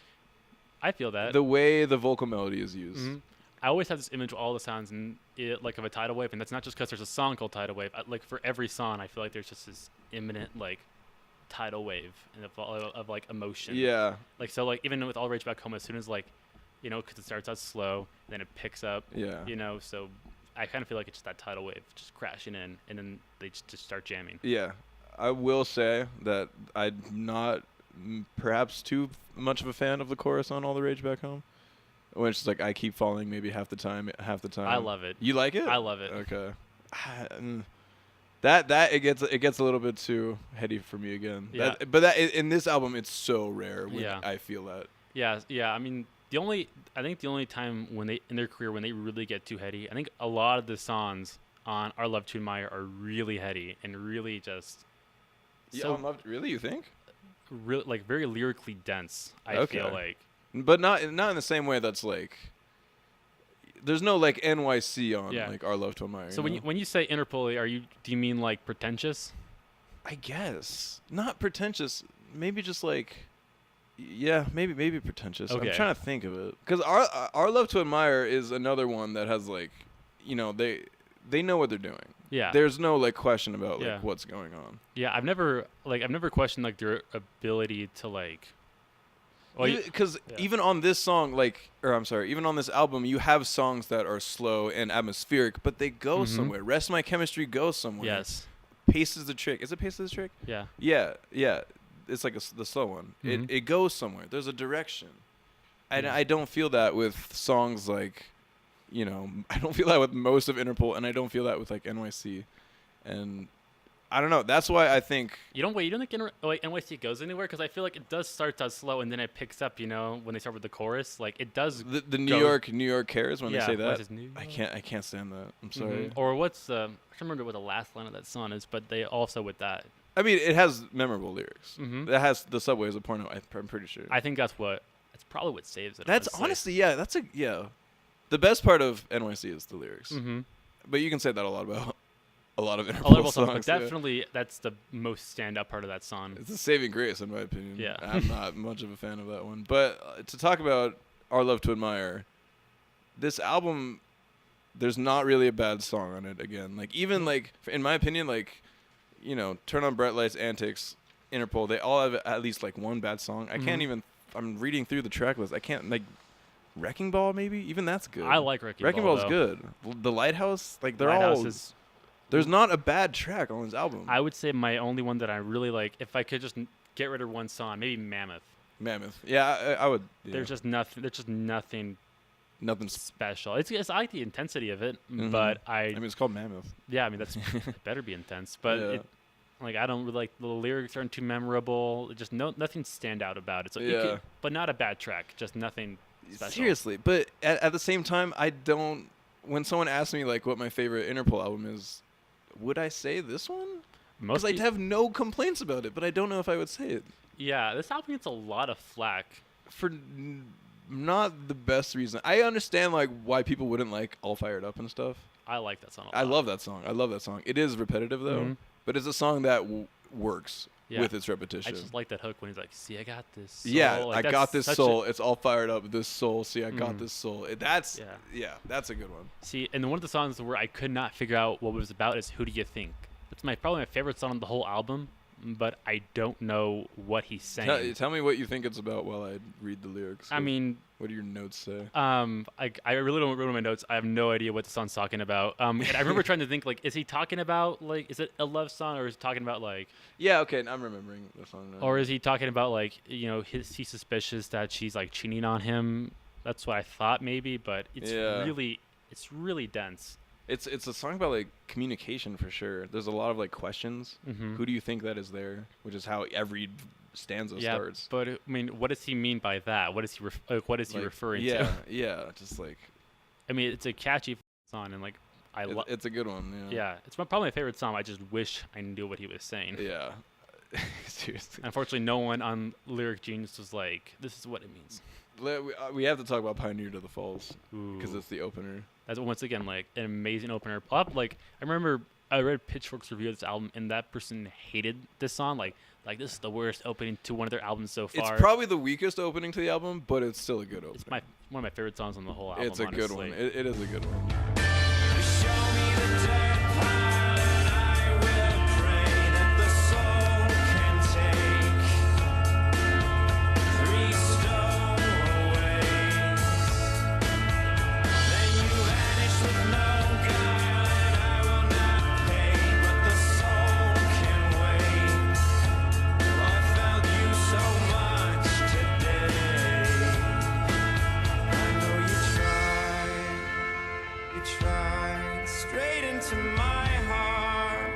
I feel that. The way the vocal melody is used. Mhm. I always have this image of all the sounds and like of a tidal wave, and that's not just because there's a song called Tidal Wave. Like for every song, I feel like there's just this imminent like tidal wave of like emotion. Yeah. Like so, like even with All Rage Back Home, as soon as like because it starts out slow, then it picks up. Yeah. So I kind of feel like it's just that tidal wave just crashing in, and then they just start jamming. Yeah. I will say that I'm not perhaps too much of a fan of the chorus on All the Rage Back Home. When it's just like, I keep falling maybe half the time. I love it. You like it? I love it. Okay. That it gets a little bit too heady for me again. Yeah. But in this album, it's so rare when Yeah. I feel that. Yeah. I mean, I think the only time when they in their career when they really get too heady, I think a lot of the songs on Our Love to Admire are really heady and really just Really, you think? really like very lyrically dense. I Okay. feel like. But not in the same way that's like. There's no like NYC on Yeah. like Our Love to Admire. So when you say Interpol, do you mean like pretentious? I guess not pretentious. Maybe just like. Yeah, maybe pretentious. Okay. I'm trying to think of it because Our Love to Admire is another one that has like, they know what they're doing. Yeah. There's no like question about like Yeah. what's going on. Yeah, I've never questioned like their ability to like. Because even on this song, even on this album, you have songs that are slow and atmospheric, but they go Mhm. somewhere. Rest My Chemistry goes somewhere. Yes. Pace is the trick. Is it Pace is the trick? Yeah. Yeah. It's like the slow one. Mhm. It goes somewhere. There's a direction. And Yeah. I don't feel that with songs like, I don't feel that with most of Interpol, and I don't feel that with like NYC. And I don't know. That's why I think. You don't think NYC goes anywhere? Because I feel like it does start out slow and then it picks up. When they start with the chorus, like it does. The New York cares when they say what that. is New I York? can't stand that. I'm sorry. Mhm. Or what's I can't remember what the last line of that song is, but they also with that. I mean, it has memorable lyrics. Mhm. It has the subway as a porno. I'm pretty sure. I think that's It's probably what saves it. That's honestly, yeah, the best part of NYC is the lyrics. Mm-hmm. But you can say that a lot about a lot of A lot Interpol of songs. but definitely that's the most standout part of that song. It's a saving grace, in my opinion. Yeah. I'm not much of a fan of that one. But to talk about Our Love to Admire, this album, there's not really a bad song on it. Again, like even like in my opinion, like Turn on Bright Lights, Antics, Interpol, they all have at least like one bad song. I can't even. I'm reading through the track list. I can't like. Wrecking Ball, maybe even that's good. I like Wrecking Ball. Wrecking Ball's though. good. The Lighthouse, like they're Lighthouse all. is, There's not a bad track on this album. I would say my only one that I really like, if I could just get rid of one song, maybe Mammoth. Mammoth. Yeah, I would. Yeah. There's just nothing. There's just nothing. Nothing special. It's I like the intensity of it, Mm-hmm. but I mean, it's called Mammoth. Yeah, I mean that's it better be intense, but Yeah. like I don't really like the lyrics aren't too memorable. Just nothing stand out about it. So Yeah. but not a bad track. Just nothing special. Seriously, but at the same time, I don't. When someone asks me like what my favorite Interpol album is, would I say this one? Because I have no complaints about it, but I don't know if I would say it. Yeah, this album gets a lot of flack for not the best reason. I understand like why people wouldn't like All Fired Up and stuff. I like that song a lot. I love that song. It is repetitive though, but it's a song that works with its repetition. I just like that hook when he's like, "See, I got this soul." Yeah, like, I got this soul. It's all fired up. This soul. See, I got this soul. That's that's a good one. See, and one of the songs where I could not figure out what it was about is "Who Do You Think." It's probably my favorite song on the whole album, but I don't know what he's saying. Tell me what you think it's about while I read the lyrics. I mean, what do your notes say? I really don't remember my notes. I have no idea what the song's talking about. And I remember trying to think like, is he talking about like, is it a love song or is he talking about like? Yeah, okay, I'm remembering the song now. Or is he talking about like, he's suspicious that she's like cheating on him? That's what I thought maybe, but it's really dense. It's a song about like communication for sure. There's a lot of like questions. Mm-hmm. Who do you think that is there? Which is how every stanza starts. But I mean, what does he mean by that? What is he referring to? Yeah, just like. I mean, it's a catchy song, and like it's a good one. Yeah, it's probably my favorite song. I just wish I knew what he was saying. Yeah, seriously. Unfortunately, no one on Lyric Genius was like, "This is what it means." We have to talk about Pioneer to the Falls because it's the opener. That's once again like an amazing opener. Like I remember I read Pitchfork's review of this album, and that person hated this song. Like this is the worst opening to one of their albums so far. It's probably the weakest opening to the album, but it's still a good opening. It's one of my favorite songs on the whole album. It's a honestly. good one. It is a good one. Show me the dirt pile and I will pray that the soul can take 3 stowaways. Then you vanish with no guile and I will not pay, but the soul can wait. Oh, I felt you so much today. I know you tried straight into my heart.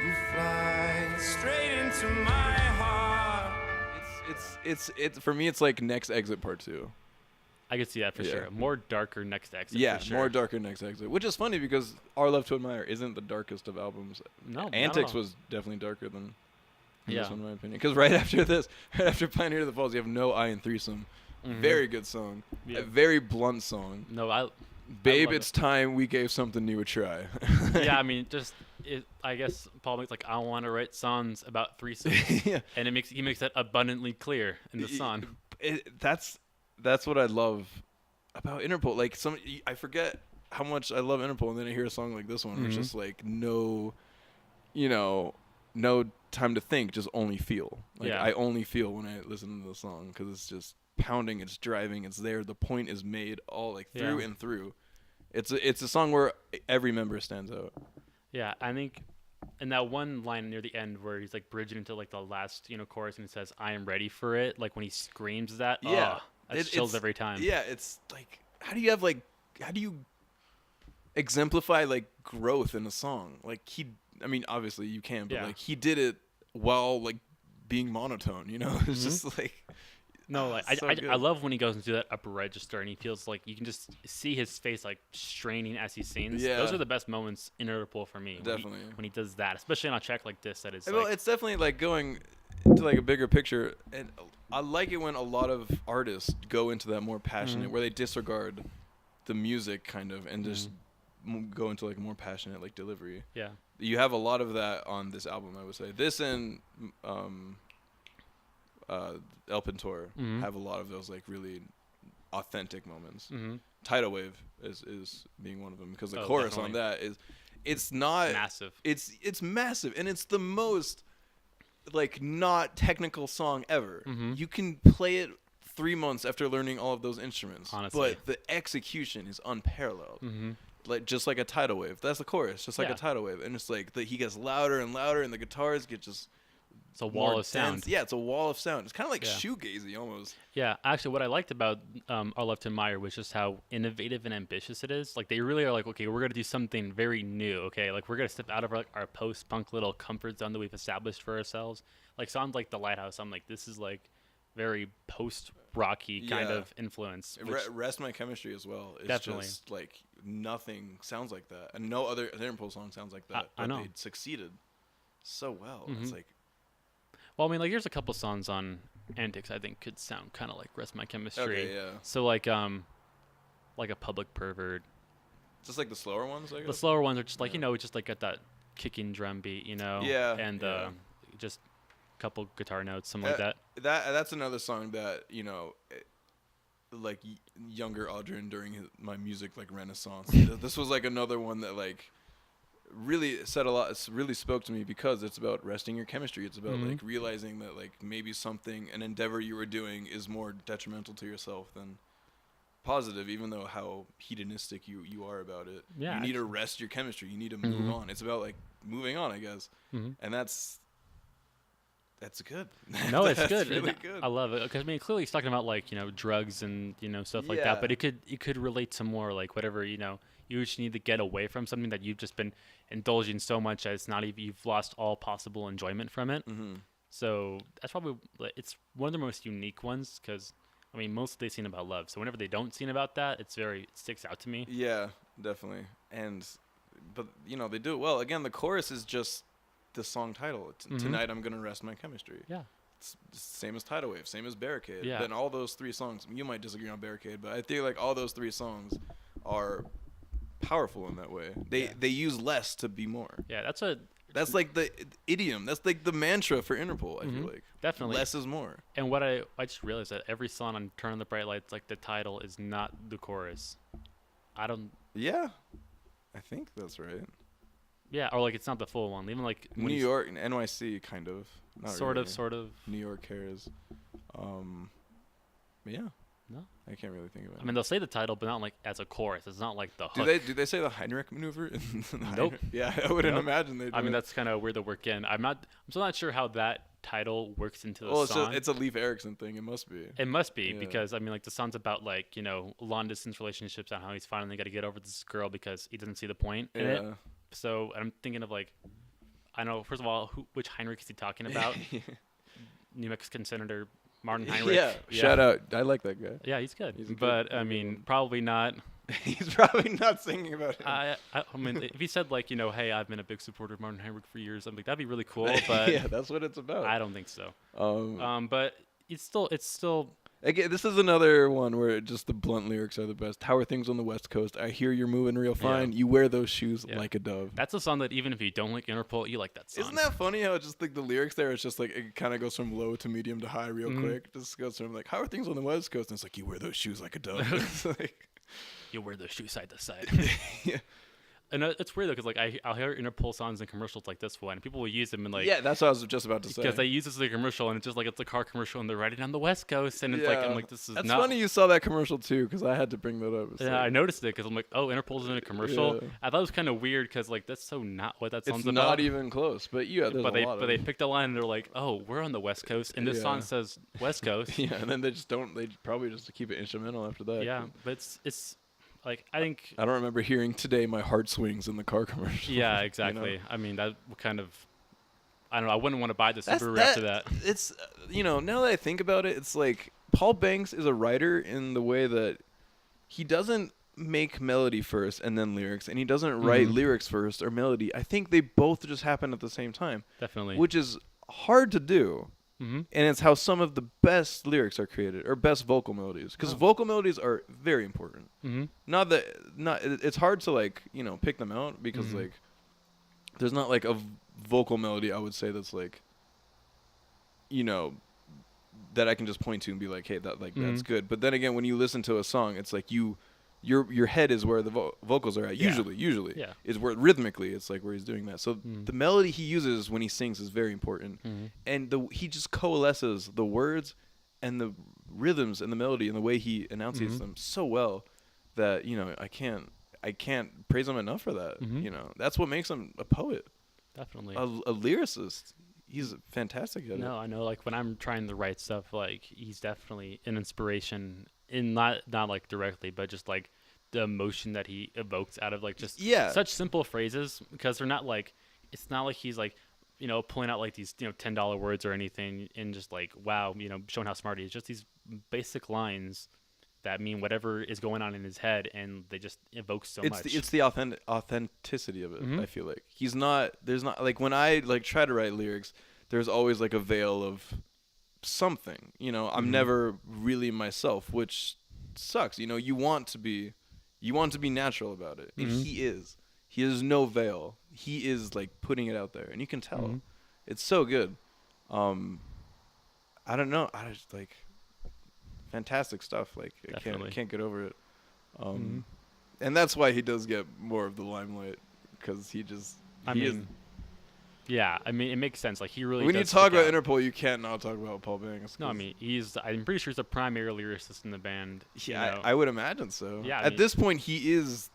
You fly straight into my heart. It's for me. It's like Next Exit Part 2. I could see that for sure. More darker Next Exit. Yeah, for sure. more darker Next Exit, which is funny because Our Love to Admire isn't the darkest of albums. No, Antics was definitely darker than this one, in my opinion. Because right after Pioneer to the Falls, you have No I in Threesome. Mm-hmm. Very good song. Yeah. A very blunt song. No, Babe, love it's time we gave something new a try. yeah, I mean, I guess Paul makes like, I want to write songs about threesomes, Yeah. and he makes that abundantly clear in the song. That's what I love about Interpol. Like I forget how much I love Interpol, and then I hear a song like this one, where it's just like no time to think, just only feel. Like I only feel when I listen to the song because it's just pounding, it's driving, it's there. The point is made all like through and through. It's a song where every member stands out. Yeah, I think, and that one line near the end where he's like bridging into like the last chorus and it says "I am ready for it." Like when he screams that, that chills every time. Yeah, it's like how do you exemplify like growth in a song? Like I mean, obviously you can, but like he did it while like being monotone. It's just like. No, like I love when he goes into that upper register and he feels like you can just see his face like straining as he sings. Yeah. Those are the best moments in Interpol for me. Definitely. When he does that, especially on a track like this that is. Well, it's definitely like to like a bigger picture, and I like it when a lot of artists go into that more passionate, where they disregard the music kind of and just go into like a more passionate like delivery. Yeah. You have a lot of that on this album, I would say. This and El Pintor have a lot of those like really authentic moments. Tidal Wave is being one of them, because the chorus on that it's not massive. It's massive, and it's the most like not technical song ever. You can play it 3 months after learning all of those instruments. Honestly. But the execution is unparalleled. Like just like a tidal wave. That's the chorus, just like a tidal wave. And it's like he gets louder and louder, and the guitars get just it's a wall of sound. Yeah, it's a wall of sound. It's kind of like shoegazy almost. Yeah, actually, what I liked about Our Love to Admire was just how innovative and ambitious it is. Like, they really are like, okay, we're going to do something very new, okay? Like, we're going to step out of our post-punk little comfort zone that we've established for ourselves. Like, songs like The Lighthouse, I'm like, this is, like, very post-rocky kind of influence. Rest My Chemistry as well. It's definitely. Just, like, nothing sounds like that. And no other Interpol song sounds like that. I know. They succeeded so well. It's like... Well, I mean, like, there's a couple songs on Antics I think could sound kind of like Rest My Chemistry. Okay, yeah. So, like a Public Pervert. Just like the slower ones, I guess? The slower ones are just like, just like got that kicking drum beat, Yeah. And just a couple guitar notes, something like that. That's another song that, like younger Audrin during my music like renaissance. This was like another one that like really said a lot. It's really spoke to me, because it's about resting your chemistry. It's about like realizing that like maybe an endeavor you were doing is more detrimental to yourself than positive, even though how hedonistic you are about it. Yeah, you need to rest your chemistry. You need to move on. It's about like moving on, I guess. And that's good. No, it's That's good. really good. I love it, because I mean, clearly he's talking about like drugs and stuff like that, but it could relate to more like whatever you just need to get away from something that you've just been indulging so much that it's not even, you've lost all possible enjoyment from it. So that's probably, it's one of the most unique ones, because I mean, mostly they sing about love. So whenever they don't sing about that, it sticks out to me. Yeah, definitely. But they do it well. Again, the chorus is just the song title. Tonight I'm gonna rest my chemistry. Yeah. It's same as Tidal Wave, same as Barricade. Yeah. Then all those 3 songs, you might disagree on Barricade, but I think like all those 3 songs are powerful in that way. They use less to be more. Yeah, that's like the idiom. That's like the mantra for Interpol, I feel like. Definitely. Less is more. And what I just realized that every song on Turn on the Bright Lights, like the title is not the chorus. Yeah. I think that's right. Yeah, or like it's not the full one. Even like New York and NYC kind of. Not sort really. of. New York cares. Yeah. No. I can't really think of it. I mean, they'll say the title, but not like as a chorus. It's not like the hook. Do they say the Heinrich maneuver? Nope. Yeah, I wouldn't imagine they do. I mean, that's kind of where they work in. I'm still not sure how that title works into the song. It's a Leif Erikson thing. It must be. It must be, because I mean, like the song's about like long distance relationships and how he's finally got to get over this girl because he doesn't see the point in it. So I'm thinking of like, I know, first of all, which Heinrich is he talking about? New Mexican Senator Martin Heinrich. Yeah. Shout out. I like that guy. Yeah, he's good. But I mean, probably not. He's probably not singing about it. I mean, if he said like, hey, I've been a big supporter of Martin Heinrich for years, I'm like, that'd be really cool. But yeah, that's what it's about. I don't think so. But it's still. Again, this is another one where just the blunt lyrics are the best. How are things on the West Coast? I hear you're moving real fine. You wear those shoes like a dove. That's a song that even if you don't like Interpol, you like that song. Isn't that funny how it's just like the lyrics there, it's just like it kind of goes from low to medium to high real quick. Just goes from like, how are things on the West Coast? And it's like, you wear those shoes like a dove. It's like, you wear those shoes side to side. Yeah. And it's weird though, because like I'll hear Interpol songs in commercials like this one, and people will use them and like that's what I was just about to say. Because they use this as a commercial, and it's just like it's a car commercial, and they're riding down the West Coast, and it's like I'm like, this is That's not. funny you saw that commercial too, because I had to bring that up. It's I noticed it because I'm like, oh, Interpol's in a commercial. Yeah. I thought it was kind of weird because like that's so not what that song's it's about. not even close, but they picked a line and they're like, oh, we're on the West Coast, and this song says West Coast. Yeah, and then they probably just keep it instrumental after that. Yeah, but it's. Like, I think... I don't remember hearing Today My Heart Swings in the car commercial. Yeah, exactly. I mean, that kind of... I don't know. I wouldn't want to buy the Subaru after that. It's, now that I think about it, it's like Paul Banks is a writer in the way that he doesn't make melody first and then lyrics, and he doesn't write lyrics first or melody. I think they both just happen at the same time. Definitely. Which is hard to do. Mm-hmm. And it's how some of the best lyrics are created, or best vocal melodies, because vocal melodies are very important. Mm-hmm. It's hard to like pick them out because like there's not like a vocal melody I would say that's like that I can just point to and be like, hey, that that's good. But then again, when you listen to a song, it's like your head is where the vocals are at. Yeah. Usually Yeah. is where rhythmically it's like where he's doing that. So the melody he uses when he sings is very important, and he just coalesces the words and the rhythms and the melody and the way he enunciates them so well that I can't praise him enough for that. That's what makes him a poet, Definitely. a lyricist. He's fantastic at it. No, I know. Like when I'm trying to write stuff, like he's definitely an inspiration. In not like directly, but just like the emotion that he evokes out of like just such simple phrases, because they're not like, it's not like he's like pulling out like these $10 words or anything and just like wow showing how smart he is. Just these basic lines that mean whatever is going on in his head, and they just evoke so much. It's the authenticity of it. I feel like there's not like when I like try to write lyrics, there's always like a veil of something. I'm never really myself, which sucks. You want to be natural about it, and he has no veil. He is like putting it out there, and you can tell. It's so good. I don't know, I just like fantastic stuff. Like I can't get over it. And that's why he does get more of the limelight, because yeah, I mean, it makes sense. Like, he really when you does talk stick about out. Interpol, you can't not talk about Paul Banks. No, I mean, I'm pretty sure he's the primary lyricist in the band. Yeah, I would imagine so. Yeah, at this point, he is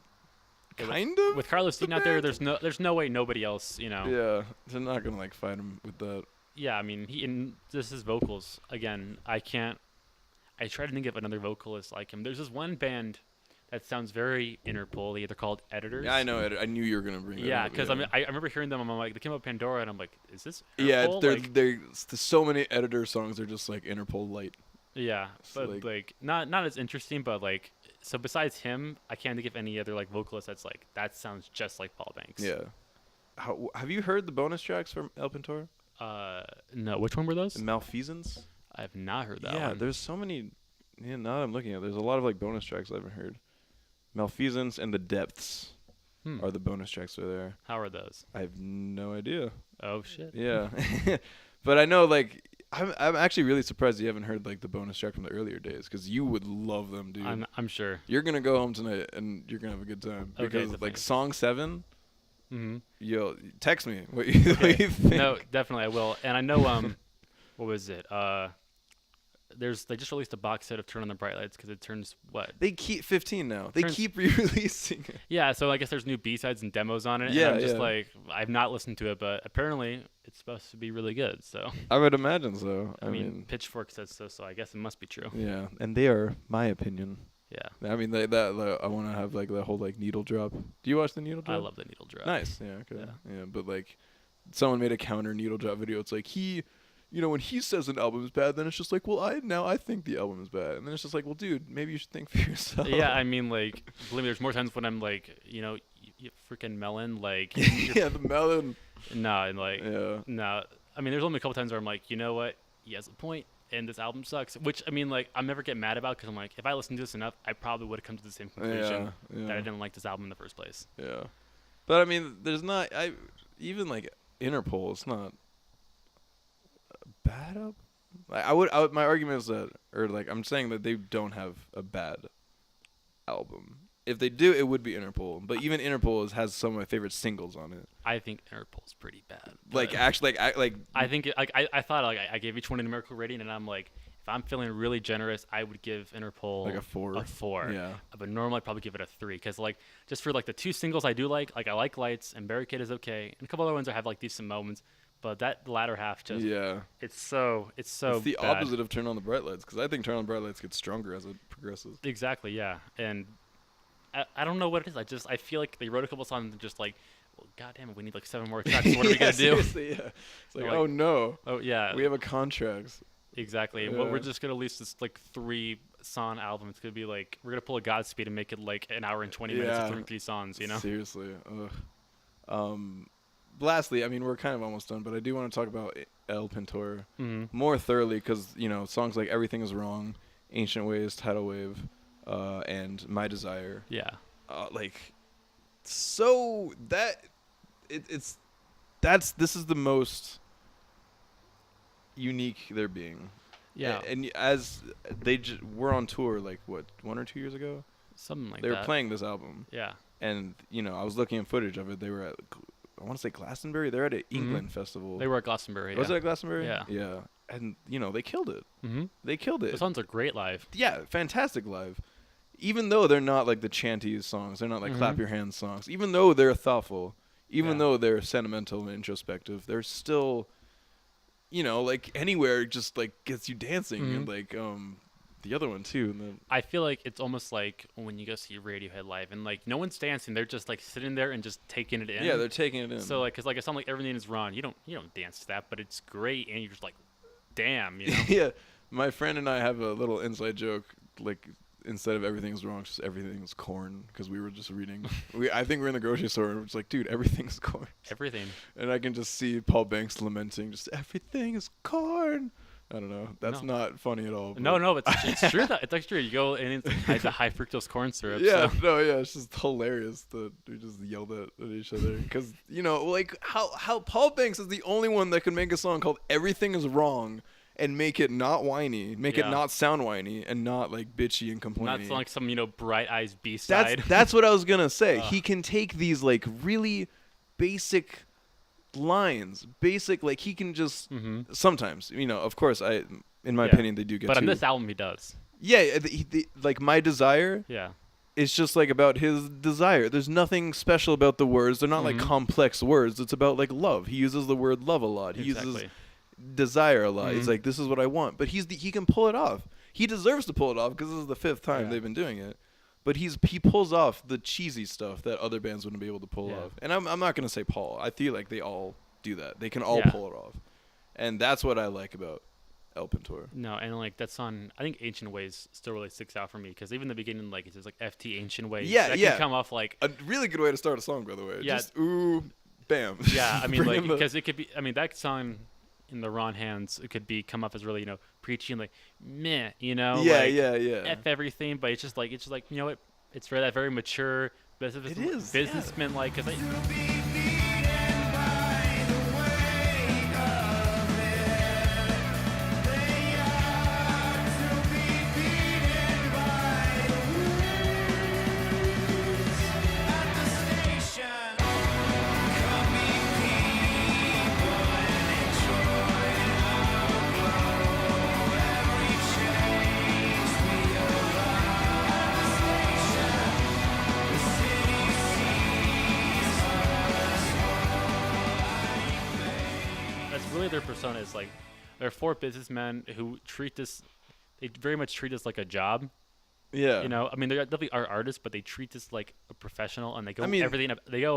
kind of. With Carlos Dean out there, there's no way nobody else, Yeah, they're not going to, like, fight him with that. Yeah, I mean, this is vocals. Again, I try to think of another vocalist like him. There's this one band that sounds very Interpol-y. They're called Editors. Yeah, I know. I knew you were gonna bring that up. Yeah, because I remember hearing them. I'm like, they came up Pandora, and I'm like, is this Interpol? Yeah, there's so many Editor songs are just like Interpol light. Yeah, but like not as interesting. But like, so besides him, I can't think of any other like vocalist that's like that sounds just like Paul Banks. Yeah. Have you heard the bonus tracks from El Pintor? No. Which one were those? Malfeasance. I have not heard that one. Yeah, there's so many. Yeah, now that I'm looking at it, there's a lot of like bonus tracks I haven't heard. Malfeasance and The Depths are the bonus tracks that are there. How are those? I have no idea. Oh shit. Yeah. But I know, like, I'm actually really surprised you haven't heard like the bonus track from the earlier days, because you would love them, dude. I'm sure. You're gonna go home tonight and you're gonna have a good time, because like song 7. Yo, text me what you think. No, definitely I will. And I know what was it? They just released a box set of Turn on the Bright Lights, because it turns what? They keep 15 now. They keep re-releasing it. Yeah, so I guess there's new B-sides and demos on it. Yeah, and I'm just like, I've not listened to it, but apparently it's supposed to be really good. So I would imagine so. I mean, Pitchfork says so I guess it must be true. Yeah, and they are my opinion. Yeah. I mean, I want to have like the whole like needle drop. Do you watch the needle drop? I love the needle drop. Nice. Yeah. Okay. Yeah. But like, someone made a counter needle drop video. It's like when he says an album is bad, then it's just like, well, I think the album is bad, and then it's just like, well, dude, maybe you should think for yourself. Yeah, I mean, like, believe me, there's more times when I'm like, you freaking melon, like. Yeah, the melon. No, and like. Yeah. No, I mean, there's only a couple times where I'm like, you know what, he has a point, and this album sucks. Which I mean, like, I'm never getting mad about, because I'm like, if I listened to this enough, I probably would have come to the same conclusion that I didn't like this album in the first place. Yeah, but I mean, there's not. Even like Interpol, it's not bad album. My argument is that, or like, I'm saying that they don't have a bad album. If they do, it would be Interpol. But even Interpol has some of my favorite singles on it. I think Interpol's pretty bad. Like, actually, I think I thought like I gave each one a numerical rating, and I'm like, if I'm feeling really generous, I would give Interpol like a 4. A 4. Yeah. But normally I'd probably give it a 3, because like just for like the 2 singles I do like I like Lights and Barricade is okay, and a couple other ones I have like decent moments. But that latter half just it's so it's the bad. opposite of Turn on the Bright Lights, because I think Turn on the Bright Lights gets stronger as it progresses. Exactly, yeah. And I don't know what it is. I feel like they wrote a couple songs and just like, well, goddamn it, we need like 7 more tracks. What are we gonna do? Seriously, yeah. It's like, oh no. Oh yeah. We have a contract. Exactly. Yeah. Well, we're just gonna release this like 3-song album. It's gonna be like, we're gonna pull a Godspeed and make it like an hour and 20 minutes of 3 songs. Seriously. Ugh. Lastly, I mean, we're kind of almost done, but I do want to talk about El Pintor Mm-hmm. more thoroughly because songs like Everything Is Wrong, Ancient Ways, Tidal Wave, and My Desire. Yeah. So that this is the most unique they're being. Yeah. And as they were on tour, like what, 1 or 2 years ago, Something like they that. were playing this album. Yeah. And I was looking at footage of it. They were at, I want to say Glastonbury. They're at an England festival. They were at Glastonbury. Was yeah. it at Glastonbury? Yeah. Yeah. And they killed it. Mm-hmm. They killed it. The songs are great live. Yeah, fantastic live. Even though they're not like the chanty songs, they're not like clap your hands songs. Even though they're thoughtful, even though they're sentimental and introspective, they're still, like Anywhere just like gets you dancing, and like the other one too. And then I feel like it's almost like when you go see Radiohead live and like no one's dancing, they're just like sitting there and just taking it in. yeah, they're taking it in. So like, cause like a song like Everything Is Wrong, you don't dance to that, but it's great, and you're just like, damn, Yeah, my friend and I have a little inside joke, like instead of Everything's Wrong, just Everything's Corn, because we were just reading. I think we're in the grocery store and we're just like, dude, everything's corn. Everything. And I can just see Paul Banks lamenting, just everything is corn. I don't know. That's not funny at all. No, but it's true. It's actually true. You go and it's the high fructose corn syrup. Yeah, so. it's just hilarious that we just yelled at each other because like how Paul Banks is the only one that can make a song called "Everything Is Wrong" and make it not whiny, make it not sound whiny, and not like bitchy and complaining. Not like some Bright Eyes B side. That's what I was gonna say. He can take these like really basic lines, like he can just sometimes, of course, in my opinion, they do get. But on too. this album, he does. Yeah, like My Desire. Yeah. It's just like about his desire. There's nothing special about the words. They're not like complex words. It's about like love. He uses the word love a lot. He uses desire a lot. He's like, this is what I want. But he can pull it off. He deserves to pull it off because this is the 5th time they've been doing it. But he pulls off the cheesy stuff that other bands wouldn't be able to pull off. And I'm not gonna say Paul. I feel like they all do that. They can all pull it off, and that's what I like about El Pintor. No, and like that song, I think Ancient Ways still really sticks out for me because even the beginning, like it says like FT Ancient Ways. Yeah, that can come off like a really good way to start a song, by the way. Yeah. Just ooh, bam. Yeah, I mean like because it could be. I mean that song in the wrong hands, it could be come up as really preachy and like meh, Yeah, like, yeah. F everything, but it's just like it's for that very mature businessman like because their persona is like they're 4 businessmen who they very much treat this like a job. Yeah. I mean, they definitely are artists, but they treat this like a professional, and they go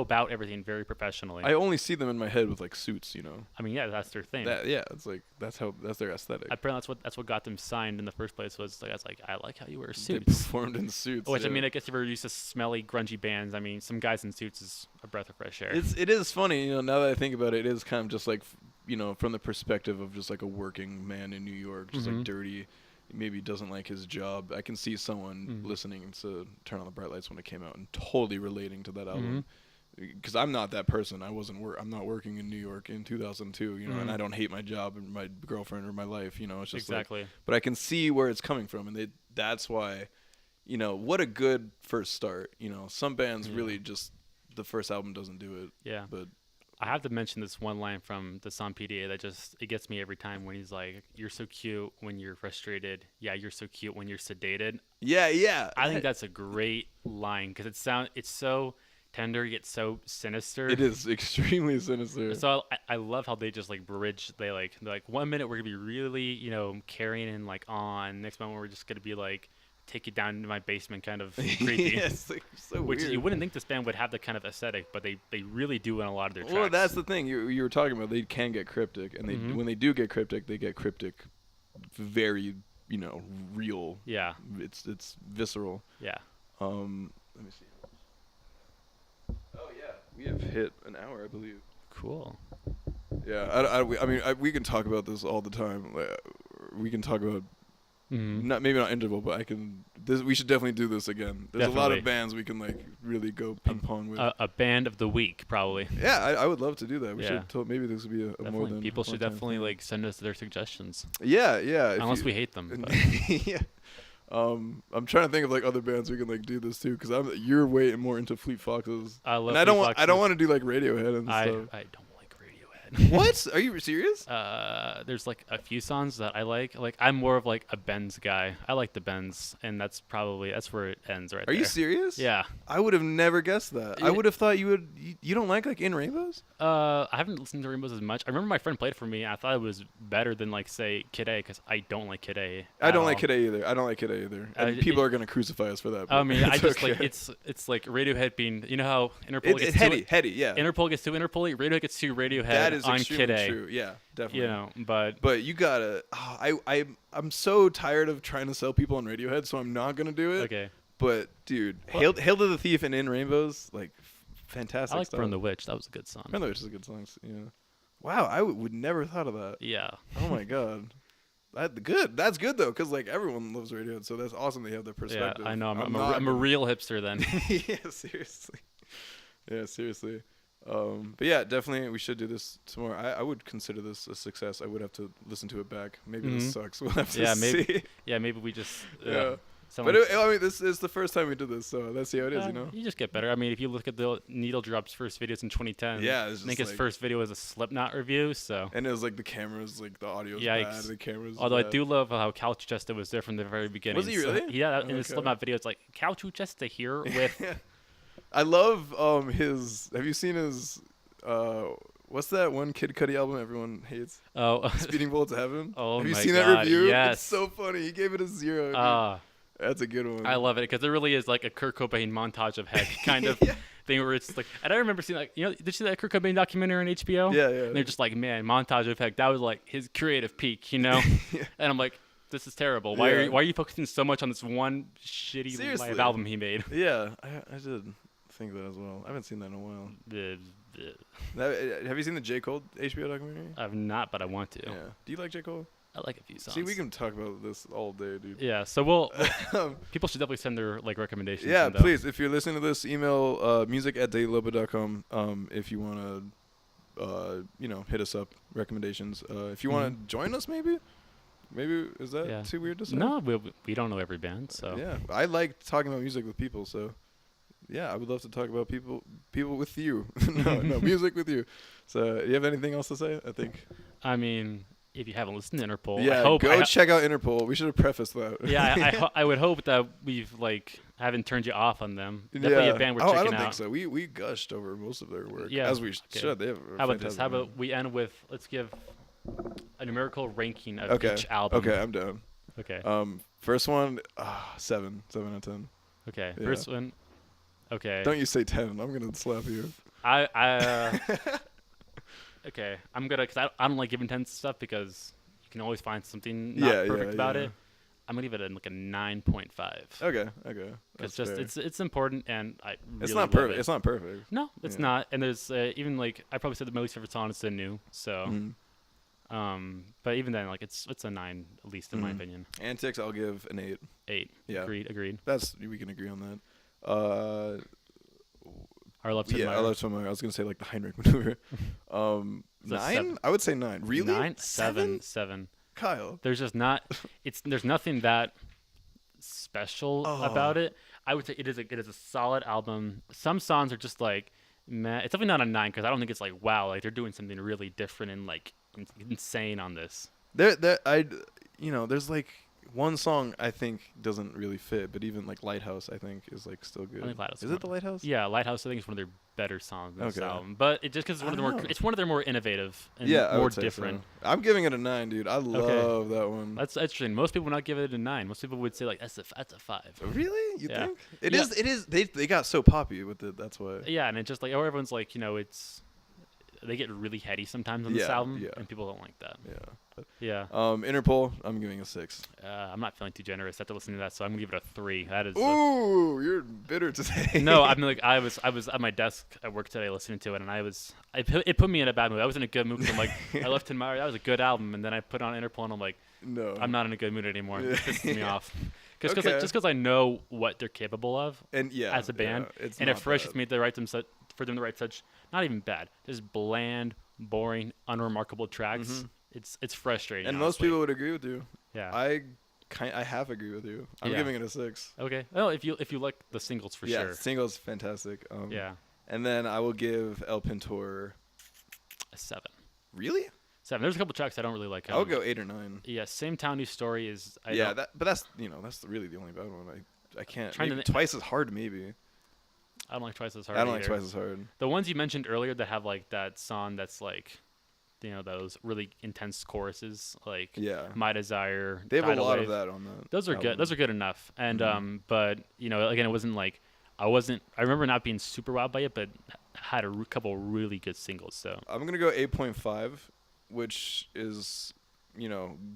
about everything very professionally. I only see them in my head with like suits, I mean, yeah, that's their thing. It's like that's their aesthetic. Apparently, that's what got them signed in the first place. Was like, I like how you wear suits. They performed in suits. Which I mean, I guess if you're used to smelly, grungy bands, I mean, some guys in suits is a breath of fresh air. It is funny, now that I think about it, it is kind of just like from the perspective of just like a working man in New York, just like dirty. Maybe doesn't like his job. I can see someone listening to Turn on the Bright Lights when it came out and totally relating to that album. Because I'm not that person. I'm not working in New York in 2002, and I don't hate my job and my girlfriend or my life, it's just exactly. But I can see where it's coming from, and that's why, what a good first start. Some bands really just the first album doesn't do it. Yeah. But I have to mention this one line from the song PDA that it gets me every time when he's like, "You're so cute when you're frustrated. Yeah, you're so cute when you're sedated." Yeah. I think that's a great line because it's so tender yet so sinister. It is extremely sinister. So I love how they just like bridge. They're like 1 minute we're gonna be really carrying and like on. Next moment we're just gonna be like take it down to my basement kind of creepy. It's like so Which weird. You wouldn't think this band would have the kind of aesthetic, but they really do in a lot of their tracks. Well, that's the thing you were talking about. They can get cryptic, and when they do get cryptic, they get cryptic very, real. Yeah. It's visceral. Yeah. Let me see. Oh yeah, we have hit an hour, I believe. Cool. Yeah, I mean, we can talk about this all the time. Like, we can talk about maybe not Interpol, but we should definitely do this again. There's a lot of bands we can like really go ping pong with. A band of the week, probably. Yeah, I would love to do that. We should maybe this would be a more than people should definitely like send us their suggestions. Yeah. Unless we hate them. Yeah. I'm trying to think of like other bands we can like do this too, because you're way more into Fleet Foxes. I love. And I don't want to do like Radiohead and stuff. I don't like Radiohead. What? Are you serious? There's like a few songs that I like. Like I'm more of like a Benz guy. I like the Benz, and that's where it ends right there. Are you serious? Yeah. I would have never guessed that. I would have thought you would. You don't like In Rainbows? I haven't listened to Rainbows as much. I remember my friend played it for me. And I thought it was better than like say Kid A, because I don't like Kid A. I don't like Kid A either. And people are gonna crucify us for that. I mean, I just like it's like Radiohead being. You know how Interpol gets heady. Yeah. Interpol gets to Interpol. Radiohead gets to Radiohead. That is on Kid A. True. Yeah, definitely. You know, but you gotta. I'm so tired of trying to sell people on Radiohead, so I'm not gonna do it. Okay. But dude, Hail to the Thief and In Rainbows, like fantastic. I like stuff. Burn the Witch. That was a good song. Burn the Witch is a good song. Yeah. Wow, I would never thought of that. Yeah. Oh my god. That's good though, because like everyone loves Radiohead, so that's awesome. They have their perspective. Yeah, I know. I'm a real hipster then. Yeah, seriously. But yeah, definitely we should do this tomorrow. I would consider this a success. I would have to listen to it back. Maybe this sucks. We'll have to see. Maybe we just. Yeah. But I mean, this is the first time we did this, so let's see how it is. You just get better. I mean, if you look at the Needle Drop's first videos in 2010, I think his first video was a Slipknot review. So. And it was like the cameras, like the audio was bad. The cameras. Although I do love how Cal Chester was there from the very beginning. Was he really? So, yeah, in his Slipknot video, it's like Cal Chester here with. I love his. Have you seen his? What's that one Kid Cudi album everyone hates? Oh, Speeding Bullet to Heaven. Oh, have you my seen God, that review? Yes. It's so funny. He gave it a 0. That's a good one. I love it because there really is like a Kurt Cobain montage of heck kind of thing where it's like, and I remember seeing like, did you see that Kurt Cobain documentary on HBO? Yeah. And they're just like, man, montage of heck, that was like his creative peak, And I'm like, this is terrible. Why are you focusing so much on this one shitty live album he made? Yeah, I did think that as well. I haven't seen that in a while. Have you seen the J. Cole HBO documentary? I've not, but I want to. Yeah. Do you like J. Cole? I like a few songs. See, we can talk about this all day, dude. Yeah, so people should definitely send their like recommendations. Yeah, please. If you're listening to this, email music@dailylobo.com if you want to, hit us up recommendations. If you want to join us, maybe is that too weird to say? No, we don't know every band, so yeah. I like talking about music with people, so yeah, I would love to talk about people with you. no, music with you. So, do you have anything else to say? I mean. If you haven't listened to Interpol, go check out Interpol. We should have prefaced that. Yeah, I would hope that we've haven't turned you off on them. Definitely a band we're checking out. I don't think so. We gushed over most of their work. Yeah, as we should. They have How about this? How about we end with let's give a numerical ranking of each album. Okay, I'm down. Okay. First one, 7 out of 10. Okay. Yeah. First one. Okay. Don't you say 10? I'm gonna slap you. Okay, I'm gonna because I don't like giving 10 stuff because you can always find something not perfect about it. I'm gonna give it a 9.5. Okay. It's just it's important and I. Really it's not perfect. It's not perfect. No, it's not. And there's even I probably said the most favorite song is the new. So, but even then it's a 9 at least in my opinion. Antics, I'll give an 8. 8. Yeah. Agreed. We can agree on that. Our Love to Admire. I Love to Admire. I was gonna say the Heinrich maneuver. 9? I would say 9. Really? 9? 7. Kyle. There's just not. There's nothing that special about it. I would say it is a solid album. Some songs are just meh. It's definitely not a 9 because I don't think it's wow, they're doing something really different and insane on this. There's one song I think doesn't really fit, but even Lighthouse I think is still good. I think Lighthouse is it the Lighthouse? Yeah, Lighthouse I think is one of their better songs in this album. But it just because it's one of their more innovative and more different. So. I'm giving it a 9, dude. I love that one. That's interesting. Most people would not give it a 9. Most people would say that's a 5. Really? You think? It is. They got so poppy with it. That's why. Yeah, and it's just everyone's it's. they get really heady sometimes on this album, yeah. and people don't like that. Yeah. Yeah. Interpol, I'm giving a 6. I'm not feeling too generous after listening to that, so I'm gonna give it a 3. That is. Ooh, you're bitter today. No, I mean, like I was at my desk at work today listening to it, and it put me in a bad mood. I was in a good mood because I'm like, I left Admire. That was a good album, and then I put on Interpol, and I'm like, no, I'm not in a good mood anymore. It pisses me off. Just Okay. because I know what they're capable of and as a band, and it frustrates me to write them for them to write such not even bad, just bland, boring, unremarkable tracks. Mm-hmm. It's frustrating. And honestly. most people would agree with you. Yeah. I half agree with you. I'm giving it a 6. Okay. Well, if you like the singles for sure. Yeah, singles fantastic. Yeah. And then I will give El Pintor A 7. Really? 7. There's a couple tracks I don't really like. I'll go 8 or 9. Yeah, Same Town New Story is. But that's really the only bad one. I can't. Trying to Maybe Twice as Hard, maybe. I don't like Twice as Hard. I don't either. like Twice as Hard. The ones you mentioned earlier that have like that song that's like, those really intense choruses, like My Desire. They have a lot Wave. of that on that. Those are good. Those are good enough. And but again, it wasn't like I remember not being super wowed by it, but had a couple really good singles. So I'm gonna go 8.5, which is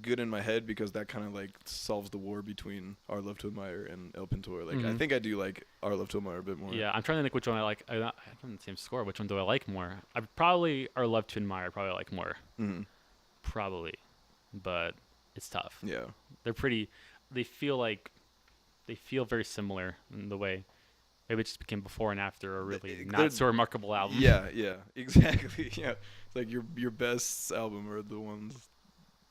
good in my head because that kind of like solves the war between Our Love to Admire and El Pintor. Like I think I do like Our Love to Admire a bit more. Yeah, I'm trying to think which one I like. I'm on the same score. Which one do I like more? I probably Our Love to Admire. Probably like more. Probably, but it's tough. Yeah, they're pretty. They feel very similar in the way. Maybe it just became before and after a really not so remarkable album. Yeah, exactly. Yeah, it's like your best album are the ones.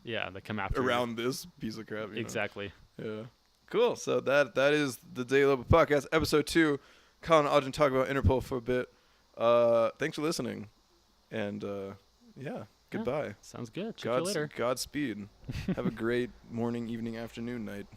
Yeah, that come after around this piece of crap. Exactly. Yeah. Cool. So that is the Daily Lobo podcast, episode 2. Colin and Audrin talk about Interpol for a bit. Thanks for listening, and goodbye. Yeah, sounds good. Check you later. Godspeed. Have a great morning, evening, afternoon, night.